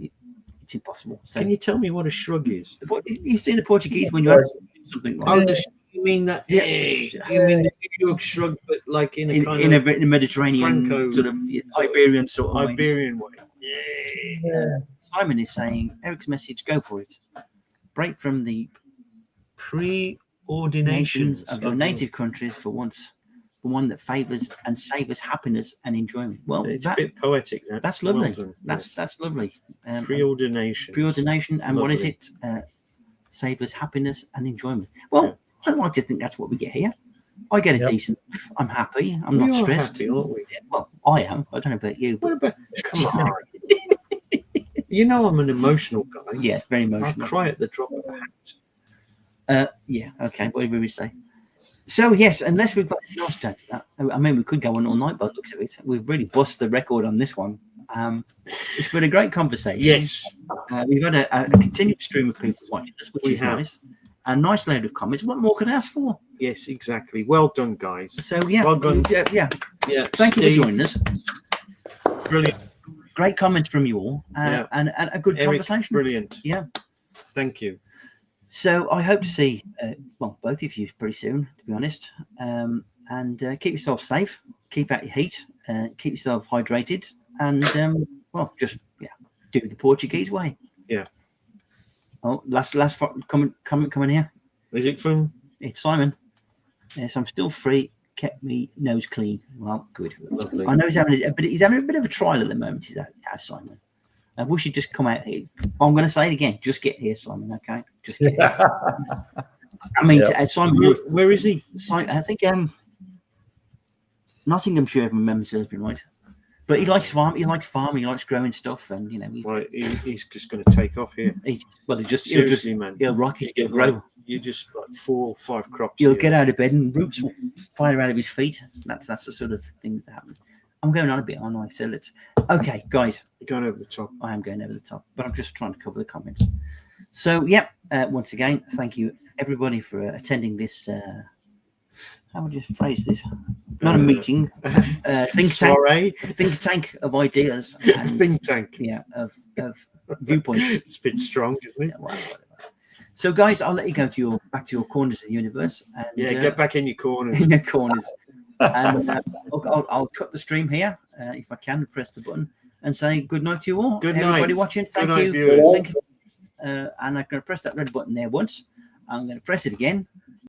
it's impossible. So, Can you tell me what a shrug is? you see the Portuguese when you have something like that? You mean that? Yeah. You mean the New York shrug, but like in a kind in of a Mediterranean Franco sort of Iberian sort of way. Iberian way. Yeah. Simon is saying, Eric's message, go for it. Break from the Preordinations nations of your native countries for once, for one that favours and savours happiness and enjoyment. Well, It's a bit poetic. that's lovely. Well done. That's lovely. Preordination. Preordination, and what is it? Savours happiness and enjoyment. Well, I like to think that's what we get here. I get a decent life. I'm happy. I'm not stressed. Happy, aren't we? Yeah, well, I am. I don't know about you. What about? Come on. You know I'm an emotional guy. Yeah, very I emotional. cry at the drop of a hat. Yeah, okay, whatever we say. So, yes, unless we've got anything else to add to that. I mean, we could go on all night by the looks of it. We've really bust the record on this one. It's been a great conversation. Yes, We've had a continued stream of people watching us, which We is have. nice. A nice load of comments. What more could I ask for? yes, exactly. Well done, guys. So yeah, Well done. yeah. Yeah, Thank you Steve, for joining us. Brilliant. Great comments from you all, Yeah. and a good Eric, conversation. brilliant. Yeah. Thank you. So I hope to see both of you pretty soon, to be honest. And keep yourself safe, keep out your heat, keep yourself hydrated, and just do the Portuguese way. Yeah. Oh, last comment coming here. Is it from? It's Simon. Yes, I'm still free. Kept me nose clean. Well, good. Lovely. I know he's having a bit of a trial at the moment. Is that Simon? I wish he'd just come out here. I'm going to say it again. Just get here, Simon. Okay, just get here. I mean, Simon. Where is he? Simon, I think Nottinghamshire, if my memory serves me right. But he likes farming. He likes growing stuff, and Right, he's just going to take off here. Seriously, Man. he'll rock. He'll get grow. like, you just like 4 or 5 crops. He'll here. get out of bed and roots will fire out of his feet. That's the sort of things that happen. I'm going on a bit, aren't I? So okay, guys. You're going over the top. I am going over the top, but I'm just trying to cover the comments. So once again, thank you everybody for attending this. How would you phrase this? Not a meeting, think tank of ideas. And, Think tank. Yeah, of viewpoints. It's a bit strong, isn't it? Yeah, whatever. So, guys, I'll let you go back to your corners of the universe. And, Get back in your corner. in your corners. And I'll cut the stream here if I can. Press the button and say good night to you all. Good Everybody night. watching. Thank Good night, you. viewers. Thank you. And I'm going to press that red button there once. I'm going to press it again.